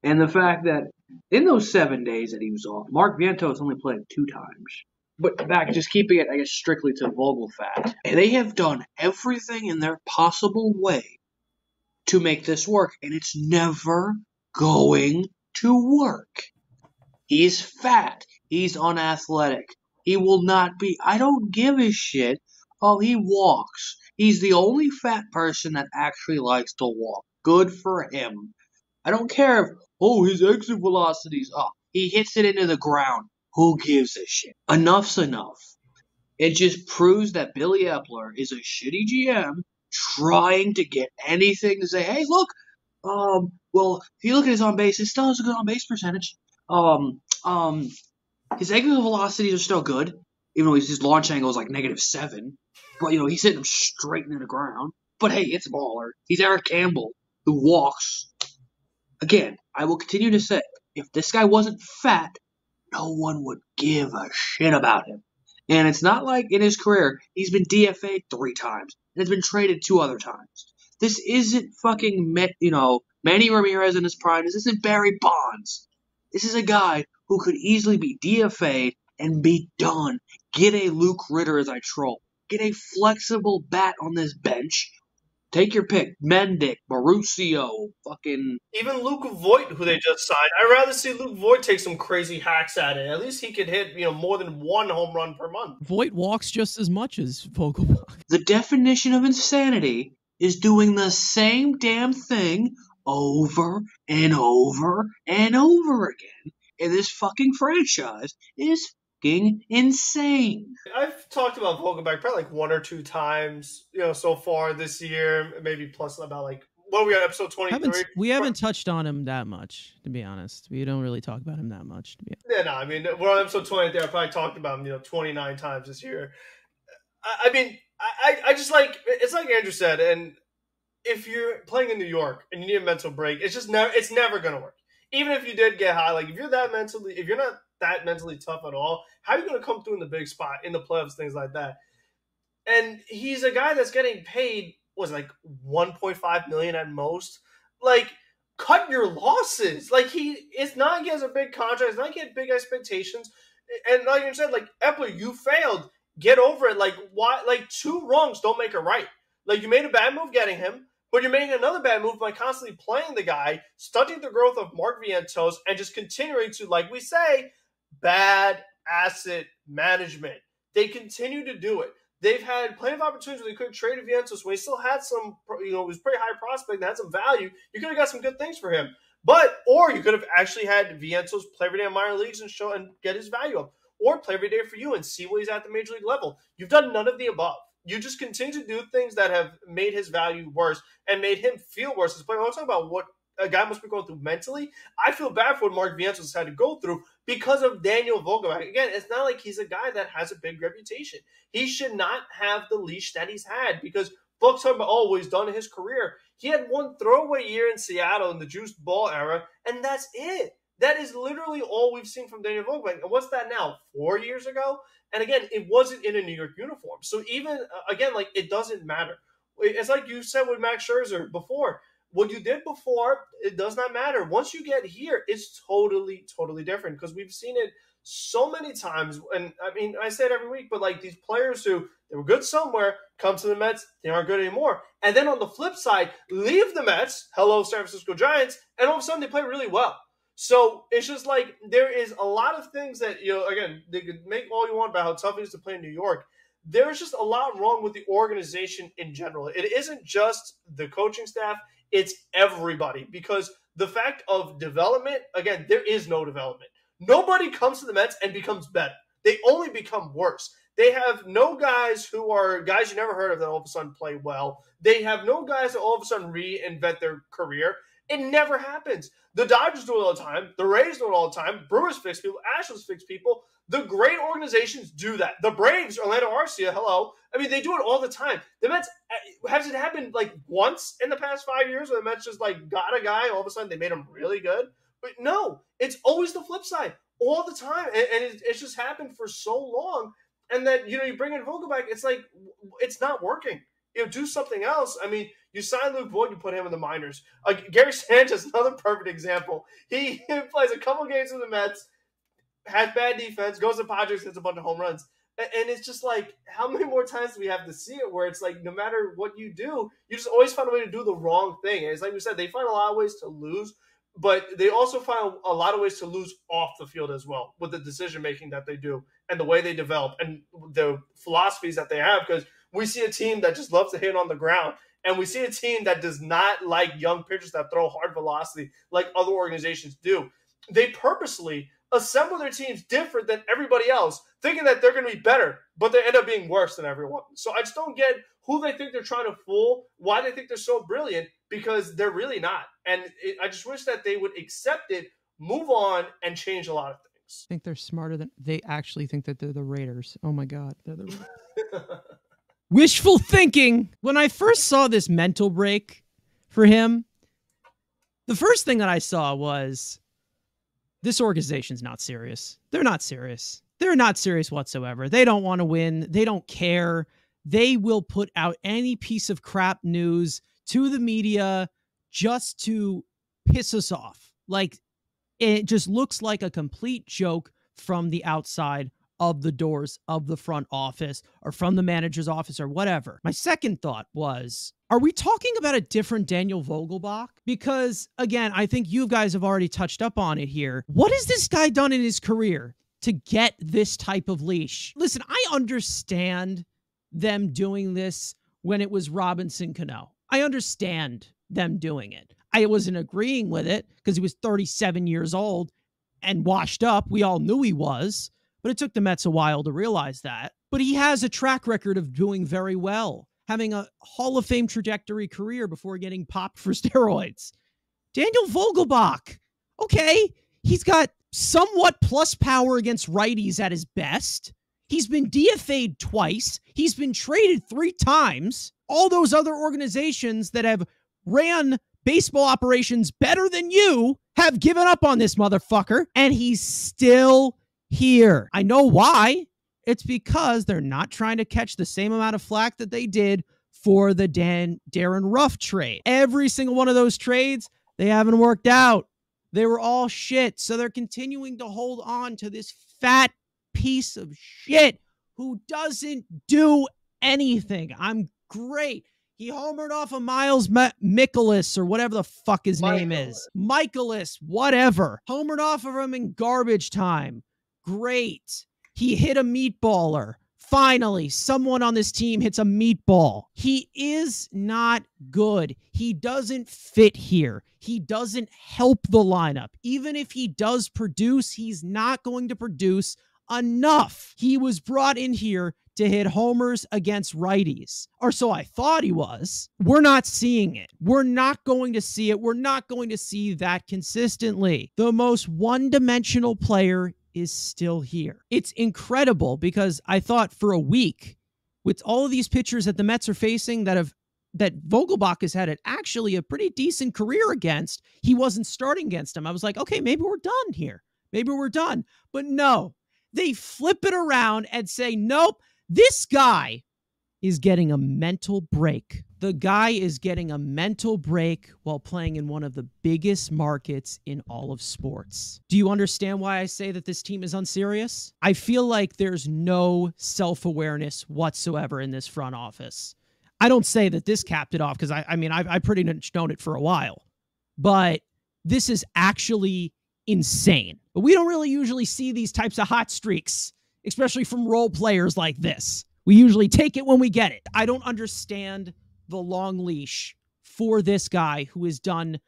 And the fact that in those 7 days that he was off, Mark Vientos only played 2 times. But back, just keeping it, I guess, strictly to Vogelbach. They have done everything in their possible way to make this work, and it's never going to work. He's fat. He's unathletic. He will not be. I don't give a shit. Oh, he walks. He's the only fat person that actually likes to walk. Good for him. I don't care if, his exit velocity's up. He hits it into the ground. Who gives a shit? Enough's enough. It just proves that Billy Epler is a shitty GM trying to get anything to say, hey, look, if you look at his on base, it still has a good on base percentage. Um, um, his exit velocities are still good, even though his launch angle is like -7. But he's hitting them straight into the ground. But hey, it's a baller. He's Eric Campbell, who walks. Again, I will continue to say, if this guy wasn't fat, no one would give a shit about him. And it's not like in his career, he's been DFA'd 3 times and has been traded 2 other times. This isn't fucking, Manny Ramirez in his prime. This isn't Barry Bonds. This is a guy who could easily be DFA'd and be done. Get a Luke Ritter as I troll. Get a flexible bat on this bench. Take your pick. Mendick, Mauricio, fucking... Even Luke Voigt, who they just signed. I'd rather see Luke Voigt take some crazy hacks at it. At least he could hit, more than 1 home run per month. Voigt walks just as much as Vogelbach. The definition of insanity is doing the same damn thing over and over and over again. And this fucking franchise is fucking insane. I've talked about Vogelbach probably like 1 or 2 times, so far this year, maybe plus about what are we on, episode 23? We haven't touched on him that much, to be honest. We don't really talk about him that much, to be honest. Yeah, no, I mean, we're on episode 23. I probably talked about him, 29 times this year. I just it's like Andrew said, and if you're playing in New York and you need a mental break, it's never going to work. Even if you did get high, if you're not that mentally tough at all, how are you going to come through in the big spot, in the playoffs, things like that? And he's a guy that's getting paid, $1.5 million at most. Cut your losses. It's not like he has a big contract. It's not like he had big expectations. And like you said, Epler, you failed. Get over it. Why? 2 wrongs don't make it right. You made a bad move getting him, but you're making another bad move by constantly playing the guy, stunting the growth of Mark Vientos, and just continuing to, like we say, bad asset management. They continue to do it. They've had plenty of opportunities where they could have traded Vientos when he still had some, it was pretty high prospect and had some value. You could have got some good things for him. Or you could have actually had Vientos play every day in minor leagues and get his value up. Or play every day for you and see what he's at the major league level. You've done none of the above. You just continue to do things that have made his value worse and made him feel worse as a player. When I'm talking about what a guy must be going through mentally, I feel bad for what Mark Vientos had to go through because of Daniel Vogelbach. Again, it's not like he's a guy that has a big reputation. He should not have the leash that he's had because folks talking about, what he's done in his career. He had 1 throwaway year in Seattle in the juiced ball era, and that's it. That is literally all we've seen from Daniel Vogelbach. And what's that now? 4 years ago? And again, it wasn't in a New York uniform. So even, again, it doesn't matter. It's like you said with Max Scherzer before. What you did before, it does not matter. Once you get here, it's totally, totally different because we've seen it so many times. And I mean, I say it every week, but these players who they were good somewhere, come to the Mets, they aren't good anymore. And then on the flip side, leave the Mets, hello San Francisco Giants, and all of a sudden they play really well. So it's just there is a lot of things that, again, they could make all you want about how tough it is to play in New York. There's just a lot wrong with the organization in general. It isn't just the coaching staff, it's everybody. Because the fact of development, again, there is no development. Nobody comes to the Mets and becomes better. They only become worse. They have no guys who are guys you never heard of that all of a sudden play well. They have no guys that all of a sudden reinvent their career. It never happens. The Dodgers do it all the time. The Rays do it all the time. Brewers fix people. Astros fix people. The great organizations do that. The Braves, Orlando Arcia, hello. I mean, they do it all the time. The Mets, has it happened once in the past 5 years where the Mets just got a guy, all of a sudden they made him really good? But no, it's always the flip side all the time. And it's just happened for so long. And then, you bring in Vogelbach, it's it's not working. Do something else. I mean, you sign Luke Voigt, you put him in the minors. Gary Sanchez, another perfect example. He plays a couple games with the Mets, has bad defense, goes to Padres, hits a bunch of home runs. And it's just how many more times do we have to see it where it's no matter what you do, you just always find a way to do the wrong thing. And it's like we said, they find a lot of ways to lose, but they also find a lot of ways to lose off the field as well with the decision-making that they do and the way they develop and the philosophies that they have, because we see a team that just loves to hit on the ground, and we see a team that does not like young pitchers that throw hard velocity like other organizations do. They purposely assemble their teams different than everybody else, thinking that they're going to be better, but they end up being worse than everyone. So I just don't get who they think they're trying to fool, why they think they're so brilliant, because they're really not. And I just wish that they would accept it move on and change a lot of things. I think they're smarter than they actually think that they're the Raiders. Oh my God. They're the wishful thinking. When I first saw this mental break for him, the first thing that I saw was this organization's not serious. They're not serious. They're not serious whatsoever. They don't want to win. They don't care. They will put out any piece of crap news to the media just to piss us off. Like, it just looks like a complete joke from the outside of the doors of the front office or from the manager's office or whatever. My second thought was, are we talking about a different Daniel Vogelbach? Because, again, I think you guys have already touched up on it here. What has this guy done in his career to get this type of leash? Listen, I understand them doing this when it was Robinson Cano. I understand them doing it. I wasn't agreeing with it because he was 37 years old and washed up. We all knew he was, but it took the Mets a while to realize that. But he has a track record of doing very well, having a Hall of Fame trajectory career before getting popped for steroids. Daniel Vogelbach, okay, he's got somewhat plus power against righties at his best. He's been DFA'd twice. He's been traded 3 times. All those other organizations that have ran baseball operations better than you have given up on this motherfucker, and he's still here. I know why. It's because they're not trying to catch the same amount of flack that they did for the Darren Ruff trade. Every single one of those trades, they haven't worked out. They were all shit. So they're continuing to hold on to this fat piece of shit who doesn't do anything. I'm great. He homered off of Miles Mikolas or whatever the fuck his name is. Michaelis, whatever. Homered off of him in garbage time. Great. He hit a meatballer. Finally, someone on this team hits a meatball. He is not good. He doesn't fit here. He doesn't help the lineup. Even if he does produce, he's not going to produce enough. He was brought in here to hit homers against righties. Or so I thought he was. We're not seeing it. We're not going to see it. We're not going to see that consistently. The most one-dimensional player is still here. It's incredible because I thought for a week, with all of these pitchers that the Mets are facing that Vogelbach has had actually a pretty decent career against, he wasn't starting against them. I was like, okay, maybe we're done here. Maybe we're done. But no, they flip it around and say, nope, this guy is getting a mental break. The guy is getting a mental break while playing in one of the biggest markets in all of sports. Do you understand why I say that this team is unserious? I feel like there's no self-awareness whatsoever in this front office. I don't say that this capped it off because I've pretty much known it for a while. But this is actually insane. But we don't really usually see these types of hot streaks, especially from role players like this. We usually take it when we get it. I don't understand the long leash for this guy who has done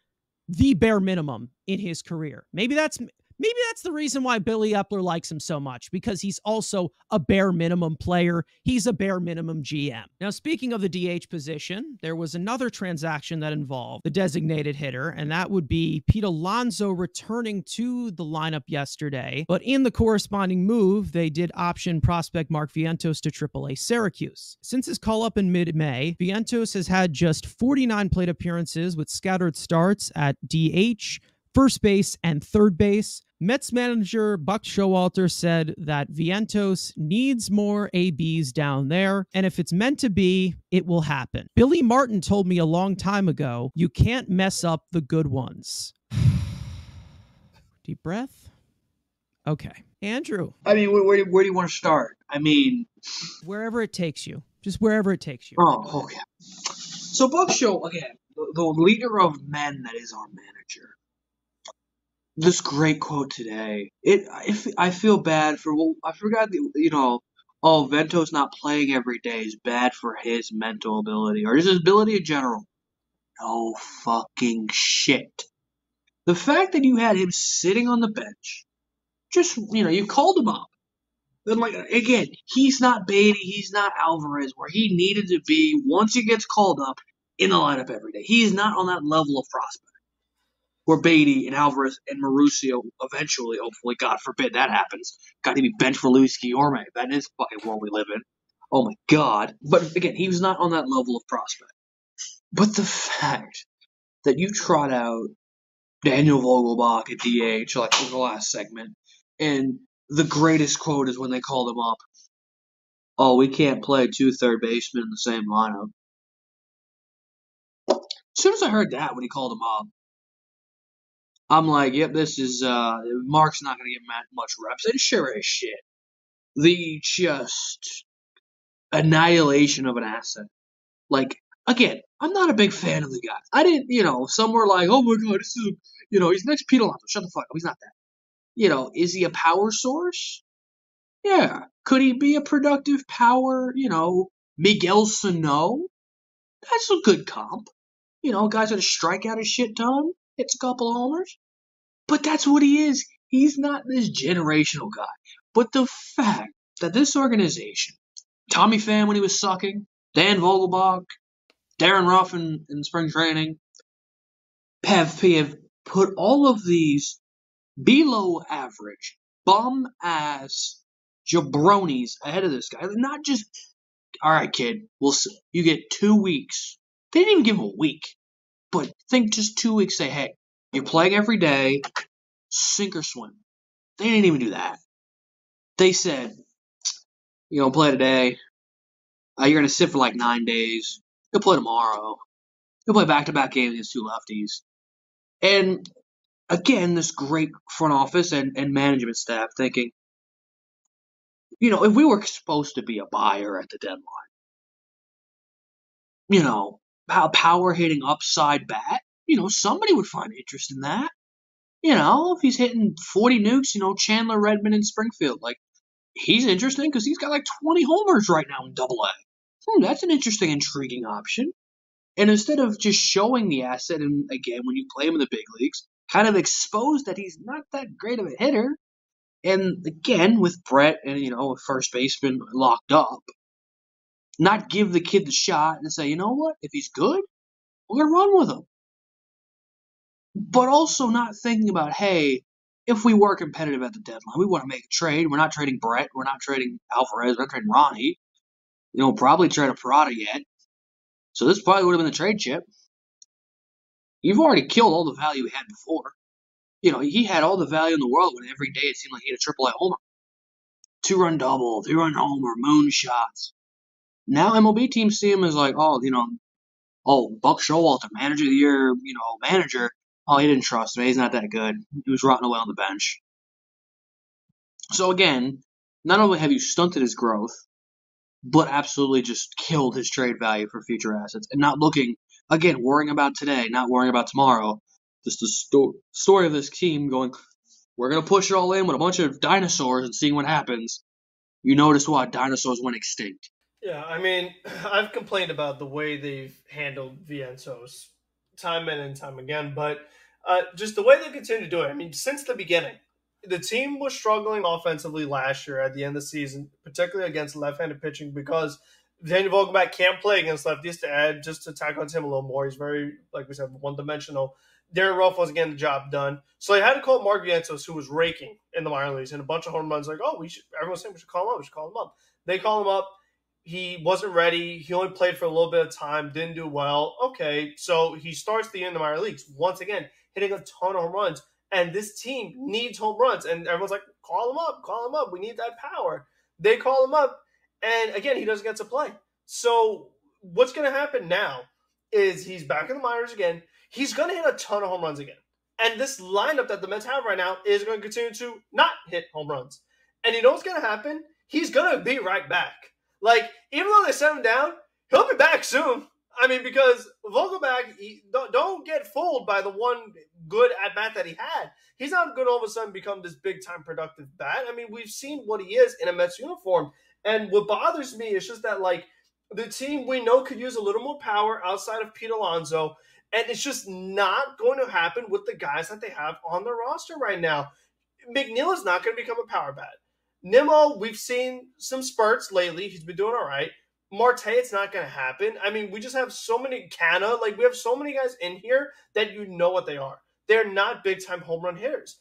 the bare minimum in his career. Maybe that's the reason why Billy Epler likes him so much, because he's also a bare minimum player. He's a bare minimum GM. Now, speaking of the DH position, there was another transaction that involved the designated hitter, and that would be Pete Alonso returning to the lineup yesterday. But in the corresponding move, they did option prospect Mark Vientos to AAA Syracuse. Since his call-up in mid-May, Vientos has had just 49 plate appearances with scattered starts at DH, first base, and third base. Mets manager Buck Showalter said that Vientos needs more ABs down there, and if it's meant to be, it will happen. Billy Martin told me a long time ago, you can't mess up the good ones. Deep breath. Okay. Andrew. I mean, where do you want to start? I mean, wherever it takes you. Just wherever it takes you. Oh, okay. So Buck Show, again, the leader of men that is our manager. This great quote today. I feel bad for, I forgot, Ventos not playing every day is bad for his mental ability or just his ability in general. No fucking shit. The fact that you had him sitting on the bench, just, you called him up. Then, again, he's not Beatty, he's not Alvarez, where he needed to be once he gets called up in the lineup every day. He's not on that level of prospect. where Beatty and Alvarez and Mauricio eventually, hopefully, God forbid that happens, got to be bench for Luis Guillorme. That is the fucking world we live in. Oh my God. But again, he was not on that level of prospect. But the fact that you trot out Daniel Vogelbach at DH, like in the last segment, and the greatest quote is when they called him up, "Oh, we can't play 2 third basemen in the same lineup." As soon as I heard that when he called him up, I'm like, yep, this is, Mark's not going to get much reps. And sure as shit. The just annihilation of an asset. Like, again, I'm not a big fan of the guy. I didn't, some were like, oh my God, this is, he's next Pete Alonso. Shut the fuck up. He's not that. Is he a power source? Yeah. Could he be a productive power, Miguel Sano? That's a good comp. Guy's gonna strike out a shit ton, hits a couple of homers. But that's what he is. He's not this generational guy. But the fact that this organization, Tommy Pham when he was sucking, Dan Vogelbach, Darren Ruff in spring training, have put all of these below average, bum ass jabronis ahead of this guy. Not just, all right, kid, you get 2 weeks. They didn't even give him a week. But think just 2 weeks, say, hey, you're playing every day, sink or swim. They didn't even do that. They said, play today. You're going to sit for like 9 days. You'll play tomorrow. You'll play back-to-back games against 2 lefties. And again, this great front office and management staff thinking, if we were supposed to be a buyer at the deadline, how power hitting upside bat, somebody would find interest in that. If he's hitting 40 nukes, Chandler Redmond in Springfield, like, he's interesting because he's got like 20 homers right now in Double-A. That's an interesting, intriguing option. And instead of just showing the asset, and again, when you play him in the big leagues, kind of expose that he's not that great of a hitter. And again, with Brett and, a first baseman locked up, not give the kid the shot and say, you know what, if he's good, we're going to run with him. But also not thinking about, hey, if we were competitive at the deadline, we want to make a trade. We're not trading Brett. We're not trading Alvarez. We're not trading Ronnie. Probably trade a Parada yet. So this probably would have been the trade chip. You've already killed all the value he had before. He had all the value in the world when every day it seemed like he had a AAA homer. 2-run double, 3-run homer, moonshots. Now MLB teams see him as like, Buck Showalter, manager of the year, manager. Oh, he didn't trust him. He's not that good. He was rotting away on the bench. So again, not only have you stunted his growth, but absolutely just killed his trade value for future assets. And not looking, again, worrying about today, not worrying about tomorrow. Just the story of this team going, we're going to push it all in with a bunch of dinosaurs and seeing what happens. You notice what? Dinosaurs went extinct. Yeah, I mean, I've complained about the way they've handled Vientos time in and time again, but just the way they continue to do it. I mean, since the beginning, the team was struggling offensively last year at the end of the season, particularly against left-handed pitching, because Daniel Vogelbach can't play against lefties to tackle him a little more. He's very, like we said, one-dimensional. Darren Ruff wasn't getting the job done. So they had to call Mark Vientos, who was raking in the minor leagues, and a bunch of home runs. Like, everyone's saying we should call him up. We should call him up. They call him up. He wasn't ready. He only played for a little bit of time, didn't do well. Okay, so he starts the end of the minor leagues, once again, hitting a ton of home runs. And this team needs home runs. And everyone's like, call him up. We need that power. They call him up, and again, he doesn't get to play. So what's going to happen now is he's back in the minors again. He's going to hit a ton of home runs again. And this lineup that the Mets have right now is going to continue to not hit home runs. And you know what's going to happen? He's going to be right back. Like, even though they sent him down, he'll be back soon. I mean, because Vogelbach, don't get fooled by the one good at-bat that he had. He's not going to all of a sudden become this big-time productive bat. I mean, we've seen what he is in a Mets uniform. And what bothers me is just that, like, the team we know could use a little more power outside of Pete Alonso, and it's just not going to happen with the guys that they have on the roster right now. McNeil is not going to become a power bat. Nimmo, we've seen some spurts lately. He's been doing all right. Marte, it's not going to happen. I mean, we just have so many we have so many guys in here that you know what they are. they're not big-time home run hitters.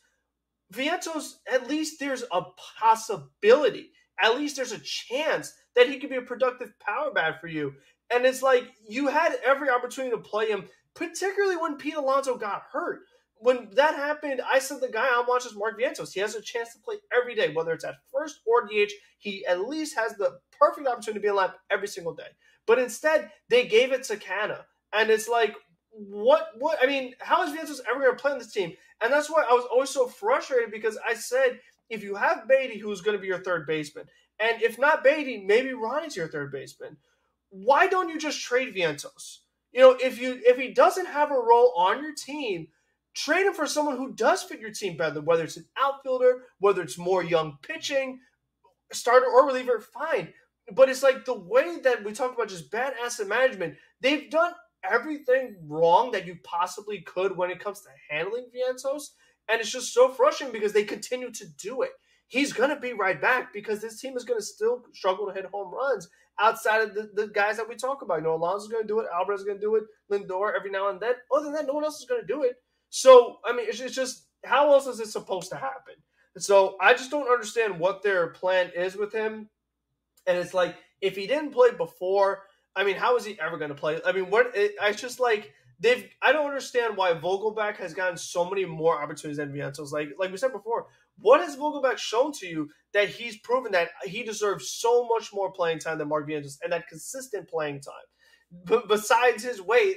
Vientos, at least there's a possibility. At least there's a chance that he could be a productive power bat for you. And it's like you had every opportunity to play him, particularly when Pete Alonso got hurt. When that happened, I said the guy I'm watching is Mark Vientos. He has a chance to play every day, whether it's at first or DH. He at least has the perfect opportunity to be in line every single day. But instead, they gave it to Canna. And it's like, what? I mean, how is Vientos ever going to play on this team? And that's why I was always so frustrated, because I said, if you have Beatty, who's going to be your third baseman, and if not Beatty, maybe Ronnie's your third baseman, why don't you just trade Vientos? If he doesn't have a role on your team, trade him for someone who does fit your team better, whether it's an outfielder, whether it's more young pitching, starter or reliever, fine. But it's like the way that we talk about just bad asset management, they've done everything wrong that you possibly could when it comes to handling Vientos. And it's just so frustrating because they continue to do it. He's going to be right back because this team is going to still struggle to hit home runs outside of the guys that we talk about. Alonso's going to do it. Alvarez is going to do it. Lindor every now and then. Other than that, no one else is going to do it. So, I mean, it's just, how else is it supposed to happen? So I just don't understand what their plan is with him. And it's like, if he didn't play before, I mean, how is he ever going to play? I mean, I don't understand why Vogelbach has gotten so many more opportunities than Vientos. Like we said before, what has Vogelbach shown to you that he's proven that he deserves so much more playing time than Mark Vientos, and that consistent playing time? But besides his weight,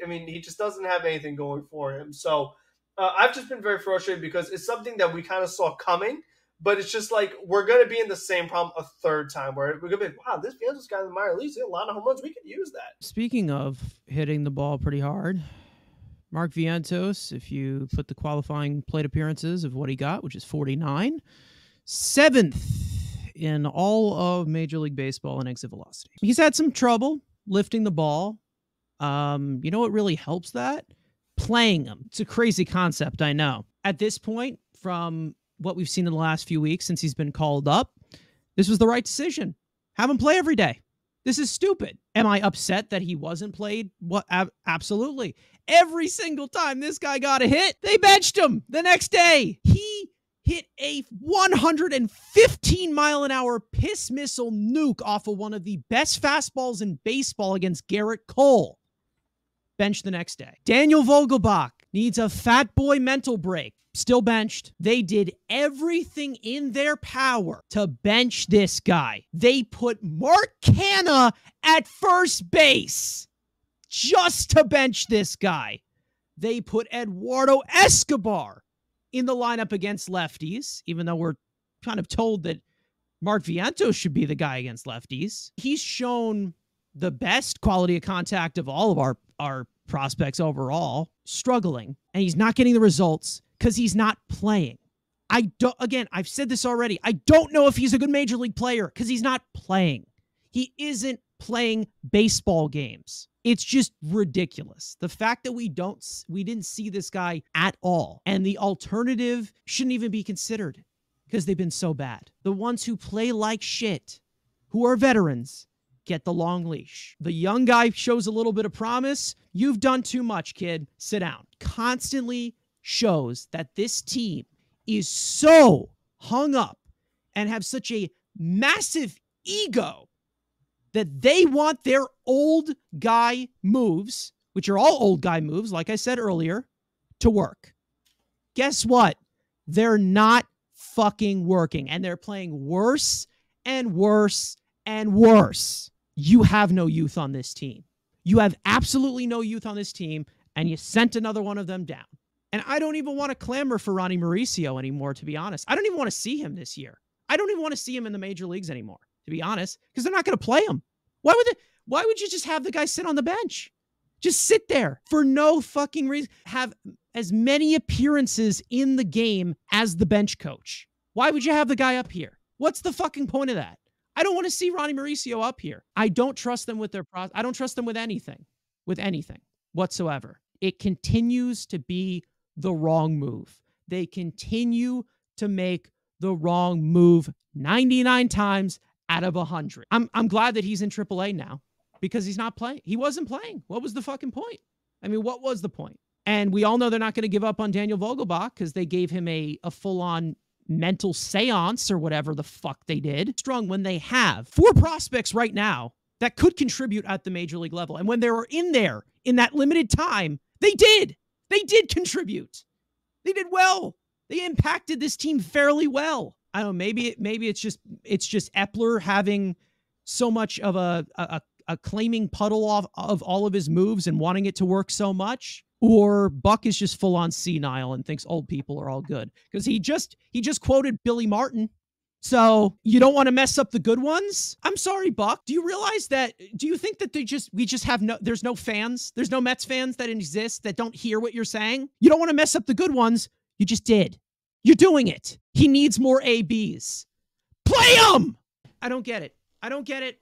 he just doesn't have anything going for him. So I've just been very frustrated because it's something that we kind of saw coming, but it's just like we're going to be in the same problem a third time where we're going to be like, wow, this Vientos guy in the minor leagues hit a lot of home runs. We could use that. Speaking of hitting the ball pretty hard, Mark Vientos, if you put the qualifying plate appearances of what he got, which is 49, 7th in all of Major League Baseball in exit velocity. He's had some trouble lifting the ball. You know what really helps that? Playing him. It's a crazy concept, I know. At this point, from what we've seen in the last few weeks since he's been called up, this was the right decision. Have him play every day. This is stupid. Am I upset that he wasn't played? What? Absolutely. Every single time this guy got a hit, they benched him the next day. He hit a 115-mile-an-hour piss missile nuke off of one of the best fastballs in baseball against Garrett Cole. Benched the next day. Daniel Vogelbach needs a fat boy mental break. Still benched. They did everything in their power to bench this guy. They put Mark Canna at first base just to bench this guy. They put Eduardo Escobar in the lineup against lefties, even though we're kind of told that Mark Vientos should be the guy against lefties. He's shown the best quality of contact of all of our prospects overall, struggling, and he's not getting the results because he's not playing. I've said this already. I don't know if he's a good major league player because he's not playing. He isn't playing baseball games. It's just ridiculous. The fact that we didn't see this guy at all, and the alternative shouldn't even be considered because they've been so bad. The ones who play like shit, who are veterans, get the long leash. The young guy shows a little bit of promise. You've done too much, kid. Sit down. Constantly shows that this team is so hung up and have such a massive ego that they want their old guy moves, which are all old guy moves, like I said earlier, to work. Guess what? They're not fucking working, and they're playing worse and worse and worse. You have no youth on this team. You have absolutely no youth on this team, and you sent another one of them down. And I don't even want to clamor for Ronnie Mauricio anymore, to be honest. I don't even want to see him this year. I don't even want to see him in the major leagues anymore, to be honest, because they're not going to play him. Why would you just have the guy sit on the bench? Just sit there for no fucking reason. Have as many appearances in the game as the bench coach. Why would you have the guy up here? What's the fucking point of that? I don't want to see Ronnie Mauricio up here. I don't trust them with I don't trust them with anything whatsoever. It continues to be the wrong move. They continue to make the wrong move 99 times out of 100. I'm glad that he's in AAA now because he's not playing. He wasn't playing. What was the fucking point? I mean, what was the point? And we all know they're not going to give up on Daniel Vogelbach because they gave him a full-on mental seance or whatever the fuck they did. Strong when they have 4 prospects right now that could contribute at the major league level. And when they were in there in that limited time, they did. They did contribute. They did well. They impacted this team fairly well. I don't know, maybe it's just Epler having so much of a claiming puddle of all of his moves and wanting it to work so much. Or Buck is just full on senile and thinks old people are all good. Because he just quoted Billy Martin. So you don't want to mess up the good ones? I'm sorry, Buck. Do you realize that? Do you think that there's no fans? There's no Mets fans that exist that don't hear what you're saying? You don't want to mess up the good ones. You just did. You're doing it. He needs more ABs. Play him! I don't get it.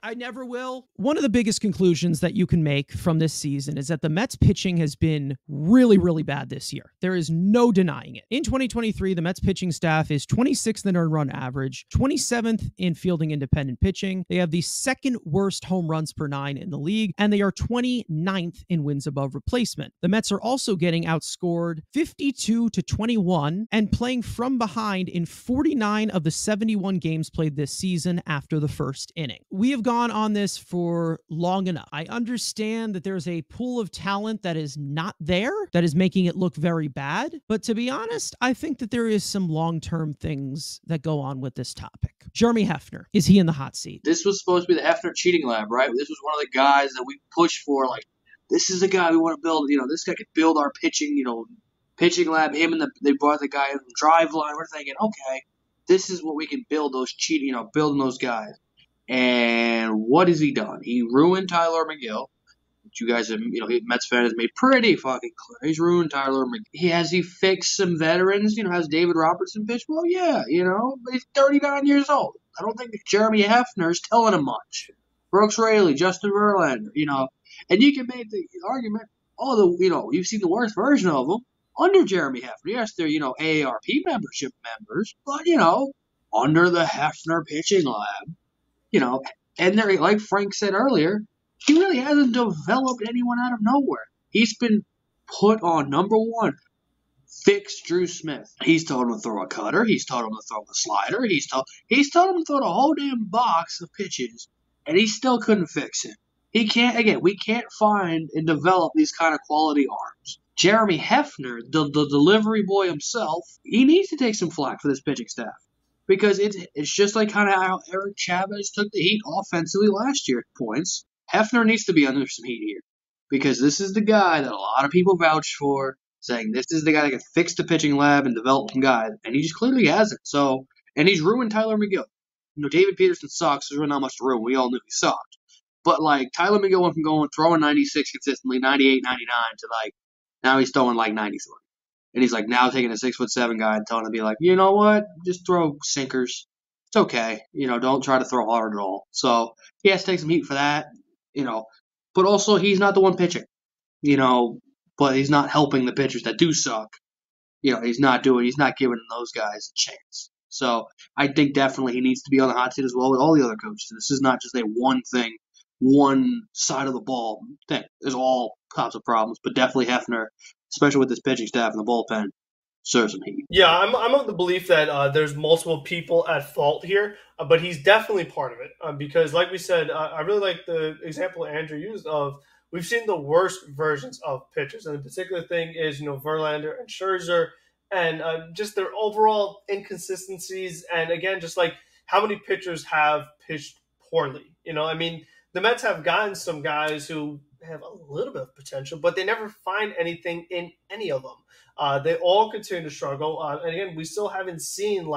I never will. One of the biggest conclusions that you can make from this season is that the Mets pitching has been really, really bad this year. There is no denying it. In 2023, the Mets pitching staff is 26th in earned run average, 27th in fielding independent pitching. They have the second worst home runs per 9 in the league, and they are 29th in wins above replacement. The Mets are also getting outscored 52-21 and playing from behind in 49 of the 71 games played this season after the first inning. We have gone on this for long enough. I understand that there's a pool of talent that is not there, that is making it look very bad. But to be honest, I think that there is some long-term things that go on with this topic. Jeremy Hefner, is he in the hot seat? This was supposed to be the Hefner cheating lab, right? This was one of the guys that we pushed for, like, this is the guy we want to build. This guy could build our pitching, pitching lab. They brought the guy in from Driveline. We're thinking, okay, this is what we can build those building those guys. And what has he done? He ruined Tyler McGill, which you guys have, Metsfan has made pretty fucking clear. He's ruined Tyler McGill. Has he fixed some veterans? Has David Robertson pitched? Well, yeah, but he's 39 years old. I don't think Jeremy Hefner is telling him much. Brooks Raley, Justin Verlander, and you can make the argument, you've seen the worst version of them under Jeremy Hefner. Yes, they're, AARP membership members, but, under the Hefner pitching lab. And there, like Frank said earlier, he really hasn't developed anyone out of nowhere. He's been put on number one. Fix Drew Smith. He's told him to throw a cutter. He's told him to throw a slider. He's told him to throw a whole damn box of pitches, and he still couldn't fix it. We can't find and develop these kind of quality arms. Jeremy Hefner, the delivery boy himself, he needs to take some flack for this pitching staff. Because it's just like kind of how Eric Chavez took the heat offensively last year at points. Hefner needs to be under some heat here. Because this is the guy that a lot of people vouch for, saying this is the guy that can fix the pitching lab and develop some guys. And he just clearly hasn't. And he's ruined Tyler McGill. David Peterson sucks. There's really not much to ruin. We all knew he sucked. But, Tyler McGill went from throwing 96 consistently, 98, 99, to, now he's throwing, 93. And he's now taking a 6'7" guy and telling him to be like, you know what? Just throw sinkers. It's okay. Don't try to throw hard at all. So he has to take some heat for that. But also he's not the one pitching. But he's not helping the pitchers that do suck. He's not giving those guys a chance. So I think definitely he needs to be on the hot seat as well with all the other coaches. This is not just a one thing, one side of the ball thing. There's all types of problems, but definitely Hefner, especially with this pitching staff in the bullpen, serves some heat. Yeah, I'm of the belief that there's multiple people at fault here, but he's definitely part of it because, like we said, I really like the example Andrew used of we've seen the worst versions of pitchers, and the particular thing is Verlander and Scherzer, and just their overall inconsistencies, and again, just how many pitchers have pitched poorly. The Mets have gotten some guys who have a little bit of potential, but they never find anything in any of them. They all continue to struggle. And again, we still haven't seen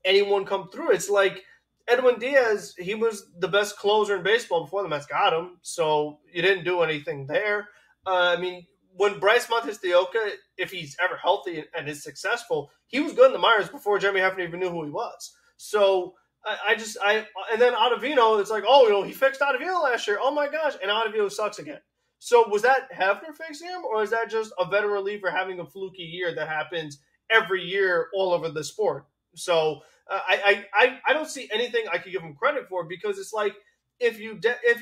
anyone come through. It's like Edwin Diaz, he was the best closer in baseball before the Mets got him. So you didn't do anything there. When Bryce Montestioca, if he's ever healthy and is successful, he was good in the minors before Jeremy Hefner even knew who he was. So and then Ottavino, it's he fixed Ottavino last year. Oh my gosh. And Ottavino sucks again. So was that Hefner fixing him, or is that just a veteran reliever having a fluky year that happens every year all over the sport? So I don't see anything I could give him credit for, because it's if you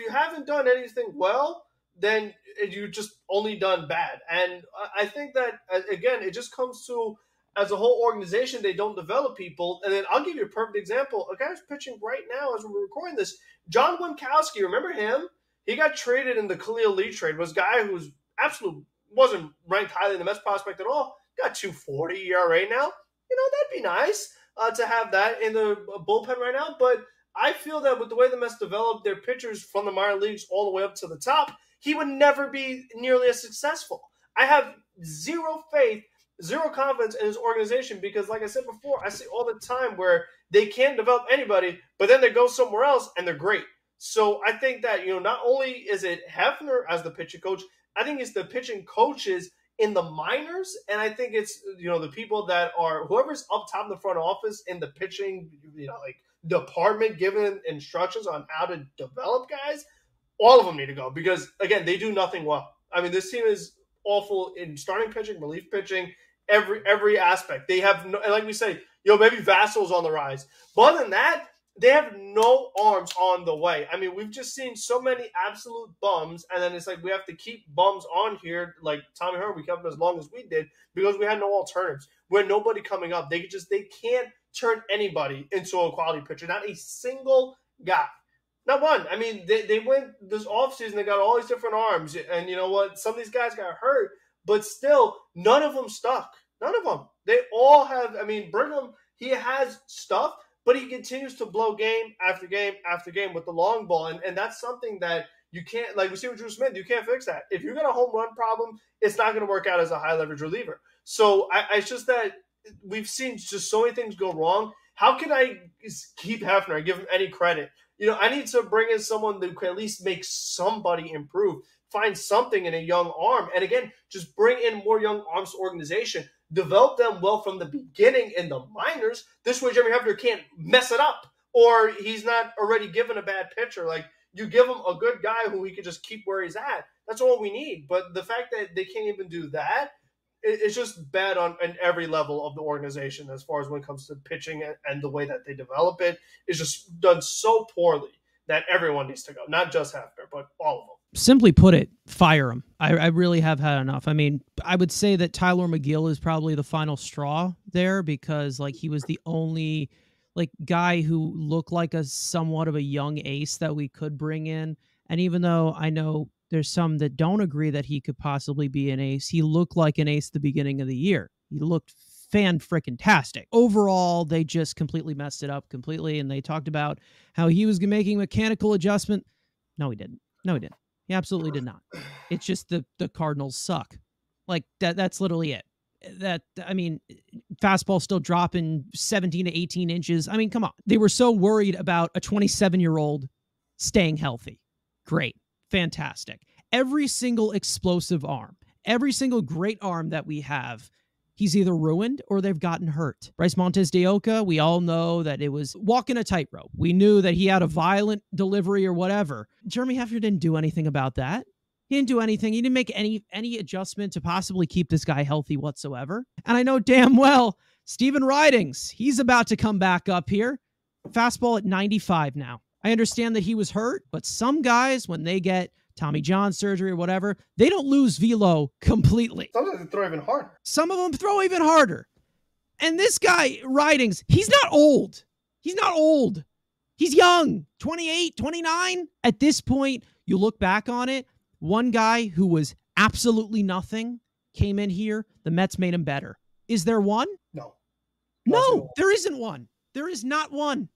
haven't done anything well, then you've just only done bad. And I think that, again, it just comes to, as a whole organization, they don't develop people. And then I'll give you a perfect example. A guy's pitching right now as we're recording this. John Winkowski, remember him? He got traded in the Khalil Lee trade. Was a guy who was wasn't ranked highly in the Mets prospect at all. Got 2.40 ERA now. That'd be nice to have that in the bullpen right now. But I feel that with the way the Mets developed their pitchers from the minor leagues all the way up to the top, he would never be nearly as successful. I have zero faith, zero confidence in his organization because, like I said before, I see all the time where they can't develop anybody, but then they go somewhere else and they're great. So I think that, not only is it Hefner as the pitching coach, I think it's the pitching coaches in the minors, and I think it's, the people that are, whoever's up top in the front office in the pitching, department giving instructions on how to develop guys, all of them need to go because, again, they do nothing well. I mean, this team is awful in starting pitching, relief pitching, every aspect. They have, like we say, maybe Vassal's on the rise. But other than that, they have no arms on the way. I mean, we've just seen so many absolute bums, and then it's like we have to keep bums on here. Like Tommy Hearn, we kept them as long as we did because we had no alternatives. We had nobody coming up. They can't turn anybody into a quality pitcher. Not a single guy. Not one. I mean, they went this offseason, they got all these different arms, and you know what? Some of these guys got hurt, but still, none of them stuck. None of them. They all have, Brigham, he has stuff, but he continues to blow game after game after game with the long ball. And that's something that you can't, like we see with Drew Smith, you can't fix that. If you got a home run problem, it's not going to work out as a high leverage reliever. So it's just that we've seen just so many things go wrong. How can I keep Hefner and give him any credit? I need to bring in someone that can at least make somebody improve, find something in a young arm. And again, just bring in more young arms to organization. Develop them well from the beginning in the minors. This way, Jeremy Hefner can't mess it up, or he's not already given a bad pitcher. Like, you give him a good guy who he can just keep where he's at. That's all we need. But the fact that they can't even do that, it's just bad on every level of the organization as far as when it comes to pitching and the way that they develop it is just done so poorly that everyone needs to go. Not just Hefner, but all of them. Simply put it, fire him. I really have had enough. I mean, I would say that Tyler McGill is probably the final straw there because, he was the only, guy who looked like a somewhat of a young ace that we could bring in. And even though I know there's some that don't agree that he could possibly be an ace, he looked like an ace at the beginning of the year. He looked fan-frickin-tastic. Overall, they just completely messed it up completely, and they talked about how he was making mechanical adjustment. No, he didn't. He absolutely did not. It's just the Cardinals suck. That's literally it. Fastball still dropping 17 to 18 inches. Come on. They were so worried about a 27-year-old staying healthy. Great. Fantastic. Every single explosive arm, every single great arm that we have, he's either ruined or they've gotten hurt. Bryce Montes de Oca, we all know that it was walking a tightrope. We knew that he had a violent delivery or whatever. Jeremy Hefner didn't do anything about that. He didn't do anything. He didn't make any adjustment to possibly keep this guy healthy whatsoever. And I know damn well Steven Ridings, he's about to come back up here. Fastball at 95 now. I understand that he was hurt, but some guys, when they get Tommy John surgery or whatever, they don't lose velo completely. Sometimes they throw even harder. Some of them throw even harder. And this guy, Ridings, he's not old. He's young, 28, 29. At this point, you look back on it, one guy who was absolutely nothing came in here. The Mets made him better. Is there one? No, there isn't one. There is not one,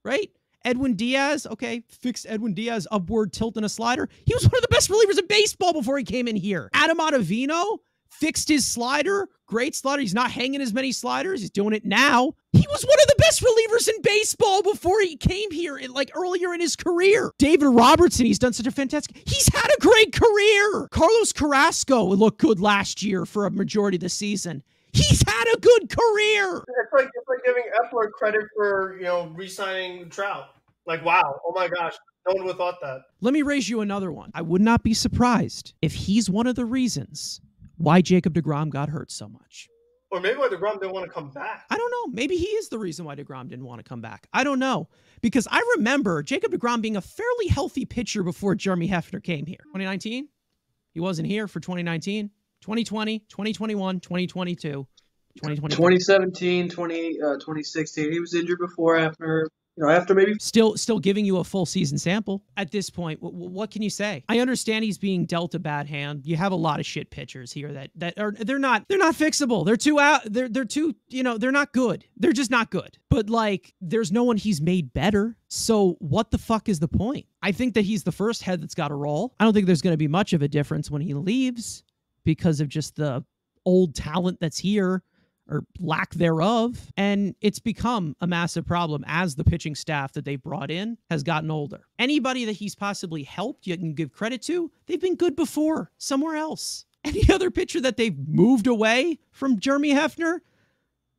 right? Edwin Diaz, okay, fixed Edwin Diaz upward tilt and a slider. He was one of the best relievers in baseball before he came in here. Adam Ottavino fixed his slider. Great slider. He's not hanging as many sliders. He's doing it now. He was one of the best relievers in baseball before he came here, earlier in his career. David Robertson, he's done such a fantastic... He's had a great career. Carlos Carrasco looked good last year for a majority of the season. He's had a good career. It's like giving Epler credit for, re-signing Trout. Wow, oh my gosh, no one would have thought that. Let me raise you another one. I would not be surprised if he's one of the reasons why Jacob deGrom got hurt so much. Or maybe why deGrom didn't want to come back. I don't know. Maybe he is the reason why deGrom didn't want to come back. I don't know. Because I remember Jacob deGrom being a fairly healthy pitcher before Jeremy Hefner came here. 2019? He wasn't here for 2019, 2020, 2021, 2022, 2023. 2017, 2016. He was injured before, after maybe. Still giving you a full season sample at this point. What can you say? I understand he's being dealt a bad hand. You have a lot of shit pitchers here that are they're not fixable. They're too out. They're too, they're not good. They're just not good. But like, there's no one he's made better. So what the fuck is the point? I think that he's the first head that's got to roll. I don't think there's going to be much of a difference when he leaves because of just the old talent that's here, or lack thereof. And it's become a massive problem as the pitching staff that they brought in has gotten older. Anybody that he's possibly helped, you can give credit to, they've been good before somewhere else. Any other pitcher that they've moved away from Jeremy Hefner,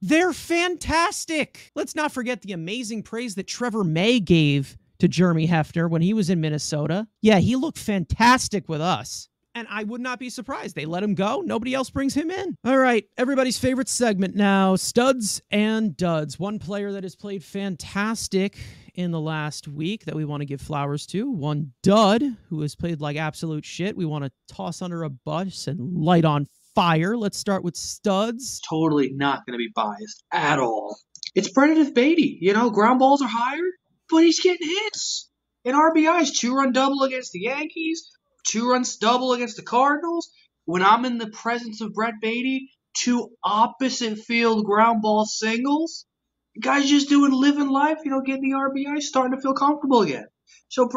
they're fantastic. Let's not forget the amazing praise that Trevor May gave to Jeremy Hefner when he was in Minnesota. Yeah, he looked fantastic with us. And I would not be surprised. They let him go. Nobody else brings him in. All right, everybody's favorite segment now, studs and duds. One player that has played fantastic in the last week that we want to give flowers to. One dud who has played like absolute shit. We want to toss under a bus and light on fire. Let's start with studs. Totally not going to be biased at all. It's Brendan Beatty. Ground balls are higher, but he's getting hits. And RBIs, 2-run double against the Yankees. 2-runs double against the Cardinals. When I'm in the presence of Brett Beatty, 2 opposite field ground ball singles. The guy's just living life, getting the RBI, starting to feel comfortable again. So,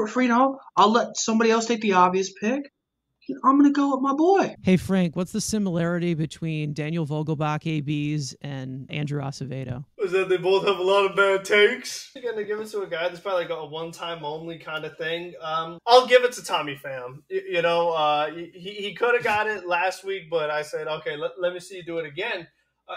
I'll let somebody else take the obvious pick. I'm going to go with my boy. Hey, Frank, what's the similarity between Daniel Vogelbach ABs and Andrew Acevedo? Is that they both have a lot of bad takes? You're going to give it to a guy that's probably like a one-time only kind of thing. I'll give it to Tommy Pham. He could have got it last week, but I said, okay, let me see you do it again.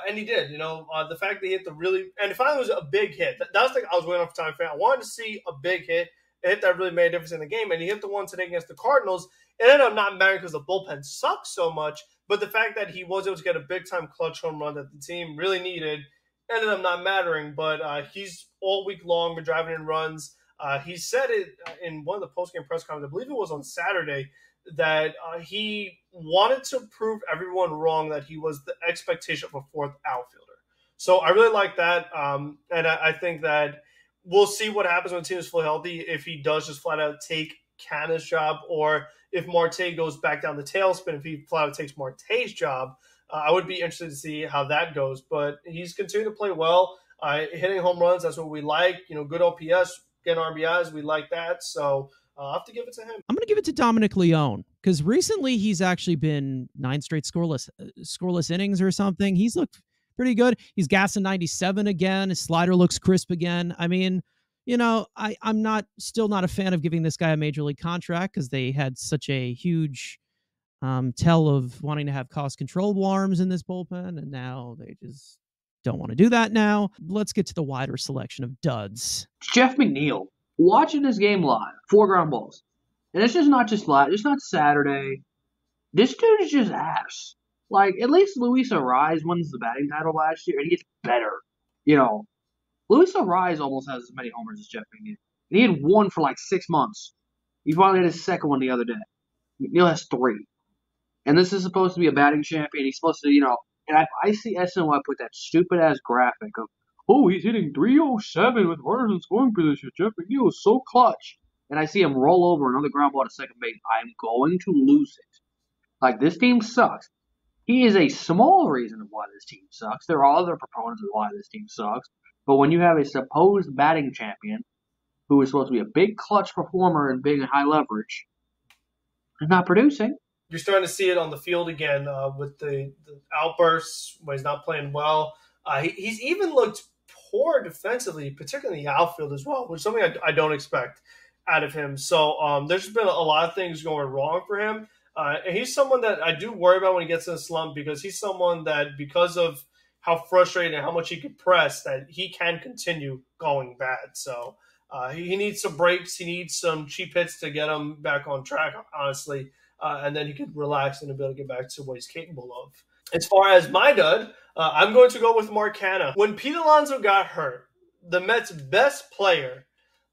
And he did. The fact that he hit the really – and it finally was a big hit. That was the thing I was waiting on for Tommy Pham. I wanted to see a big hit, a hit that really made a difference in the game, and he hit the one today against the Cardinals. It ended up not mattering because the bullpen sucked so much, but the fact that he was able to get a big-time clutch home run that the team really needed ended up not mattering. But he's all week long been driving in runs. He said it in one of the post-game press conferences, I believe it was on Saturday, that he wanted to prove everyone wrong that he was the expectation of a fourth outfielder. So I really like that, and I think that we'll see what happens when the team is fully healthy, if he does just flat-out take Canna's job, or if Marte goes back down the tailspin, if he flat out takes Marte's job. I would be interested to see how that goes. But he's continuing to play well, hitting home runs. That's what we like. Good OPS, getting RBIs. We like that. So I'll have to give it to him. I'm going to give it to Dominic Leone because recently he's actually been 9 straight scoreless innings or something. He's looked pretty good. He's gassing 97 again. His slider looks crisp again. I mean, I'm still not a fan of giving this guy a major league contract because they had such a huge tell of wanting to have cost control arms in this bullpen, and now they just don't want to do that now. Let's get to the wider selection of duds. Jeff McNeil, watching this game live, 4 ground balls. And it's just not live. It's not Saturday. This dude is just ass. Like, at least Luis Arraez wins the batting title last year, and he gets better. Luis Arraez almost has as many homers as Jeff McNeil. And he had 1 for like 6 months. He finally had his second one the other day. McNeil has 3. And this is supposed to be a batting champion. He's supposed to, and I see SNY put that stupid-ass graphic of, he's hitting 307 with runners in scoring position. Jeff McNeil is so clutch. And I see him roll over another ground ball to second base. I'm going to lose it. Like, this team sucks. He is a small reason of why this team sucks. There are other proponents of why this team sucks. But when you have a supposed batting champion who is supposed to be a big clutch performer and big and high leverage, and not producing. You're starting to see it on the field again with the outbursts when he's not playing well. He's even looked poor defensively, particularly in the outfield as well, which is something I don't expect out of him. So there's been a lot of things going wrong for him. And he's someone that I do worry about when he gets in a slump, because he's someone that, because of how frustrated and how much he could press, that he can continue going bad. So he needs some breaks. He needs some cheap hits to get him back on track, honestly. And then he could relax and be able to get back to what he's capable of. As far as my dud, I'm going to go with Mark Canha. When Pete Alonso got hurt, the Mets' best player,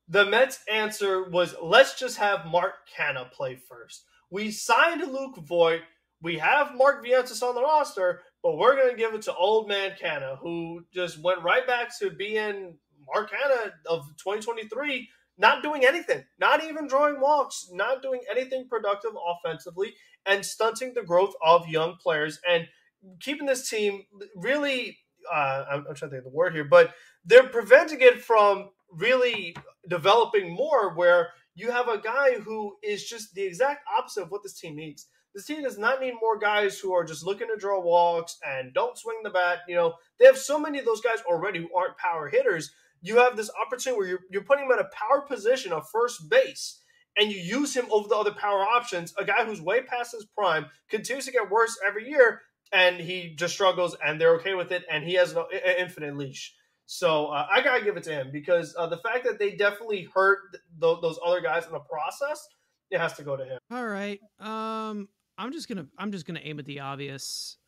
the Mets' answer was, let's just have Mark Canha play first. we signed Luke Voigt. We have Mark Vientos on the roster, but we're going to give it to old man Canna, who just went right back to being Mark Canna of 2023, not doing anything, not even drawing walks, not doing anything productive offensively, and stunting the growth of young players and keeping this team really, I'm trying to think of the word here, but they're preventing it from really developing more, where you have a guy who is just the exact opposite of what this team needs. This team does not need more guys who are just looking to draw walks and don't swing the bat. You know, they have so many of those guys already who aren't power hitters. You have this opportunity where you're putting him in a power position of first base, and you use him over the other power options, a guy who's way past his prime, continues to get worse every year, and he just struggles, and they're okay with it, and he has an infinite leash. So I got to give it to him, because the fact that they definitely hurt those other guys in the process, it has to go to him. All right. I'm just gonna aim at the obvious,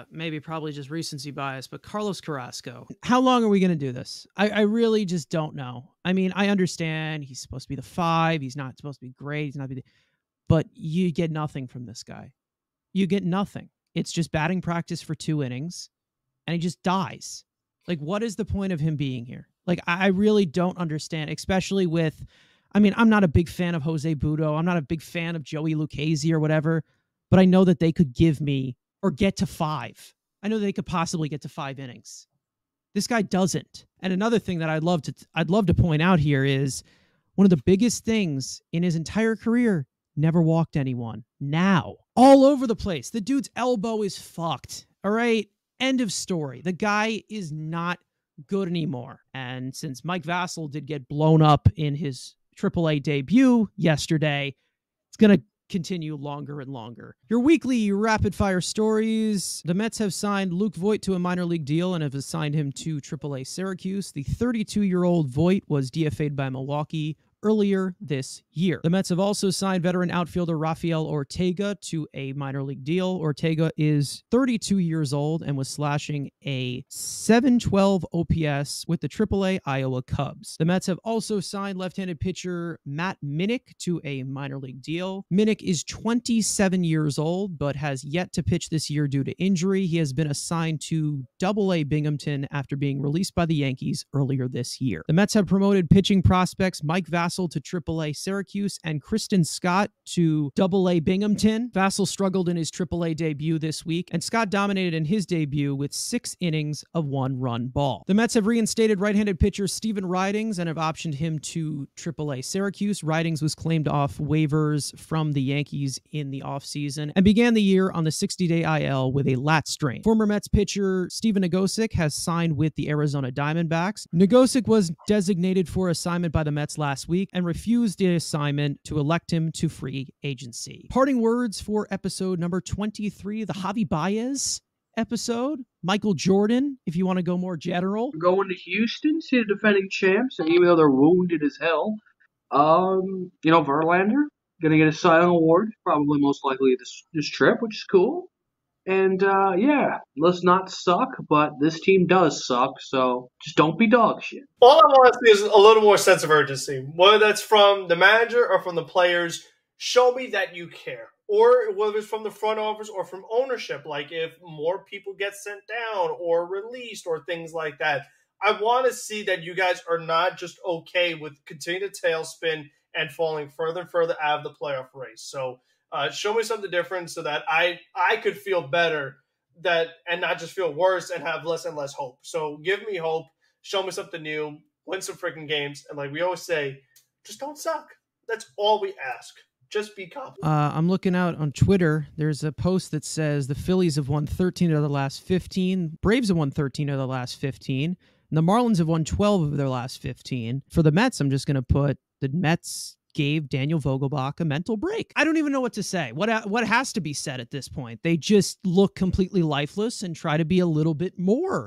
maybe probably just recency bias, but Carlos Carrasco. How long are we gonna do this? I really just don't know. I mean, I understand he's supposed to be the 5. He's not supposed to be great. He's not, but you get nothing from this guy. You get nothing. It's just batting practice for 2 innings, and he just dies. Like, what is the point of him being here? Like, I really don't understand, especially with, I mean, I'm not a big fan of Jose Budo. I'm not a big fan of Joey Lucchesi or whatever. But I know that they could give me or get to 5. I know they could possibly get to 5 innings. This guy doesn't. And another thing that I'd love to point out here is one of the biggest things in his entire career, never walked anyone. Now, all over the place. The dude's elbow is fucked. All right? End of story. The guy is not good anymore. And since Mike Vassell did get blown up in his AAA debut yesterday, it's going to continue longer and longer. Your weekly rapid fire stories. The Mets have signed Luke Voigt to a minor league deal and have assigned him to AAA Syracuse. The 32-year-old Voigt was DFA'd by Milwaukee earlier this year. The Mets have also signed veteran outfielder Rafael Ortega to a minor league deal. Ortega is 32 years old and was slashing a .712 OPS with the AAA Iowa Cubs. The Mets have also signed left-handed pitcher Matt Minnick to a minor league deal. Minnick is 27 years old, but has yet to pitch this year due to injury. He has been assigned to AA Binghamton after being released by the Yankees earlier this year. The Mets have promoted pitching prospects Mike Vassell to AAA Syracuse and Kristen Scott to AA Binghamton. Vassell struggled in his AAA debut this week, and Scott dominated in his debut with 6 innings of 1-run ball. The Mets have reinstated right-handed pitcher Steven Ridings and have optioned him to AAA Syracuse. Ridings was claimed off waivers from the Yankees in the offseason and began the year on the 60-day IL with a lat strain. Former Mets pitcher Steven Nagosic has signed with the Arizona Diamondbacks. Nagosic was designated for assignment by the Mets last week and refused the assignment to elect him to free agency. Parting words for episode number 23, the Javi Baez episode. Michael Jordan, if you want to go more general. Going to Houston, see the defending champs, and even though they're wounded as hell, Verlander gonna get a Cy Young award, probably most likely this trip, which is cool. And let's not suck, but this team does suck, so just don't be dog shit. All I want to see is a little more sense of urgency, whether that's from the manager or from the players. Show me that you care. Or whether it's from the front office or from ownership, like if more people get sent down or released or things like that. I want to see that you guys are not just okay with continuing to tailspin and falling further and further out of the playoff race. So show me something different so that I could feel better and not just feel worse and have less and less hope. So give me hope. Show me something new. Win some freaking games. And like we always say, just don't suck. That's all we ask. Just be confident. I'm looking out on Twitter. There's a post that says the Phillies have won 13 of the last 15. Braves have won 13 of the last 15. And the Marlins have won 12 of their last 15. For the Mets, I'm just going to put the Mets gave Daniel Vogelbach a mental break. I don't even know what to say. What has to be said at this point? They just look completely lifeless and try to be a little bit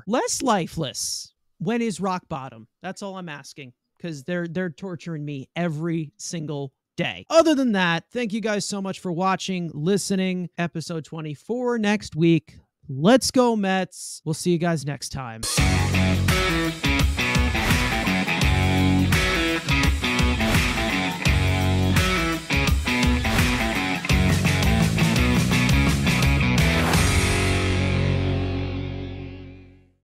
less lifeless. When is rock bottom? That's all I'm asking, because they're torturing me every single day. Other than that, thank you guys so much for watching, listening. Episode 24 next week. Let's go Mets. We'll see you guys next time.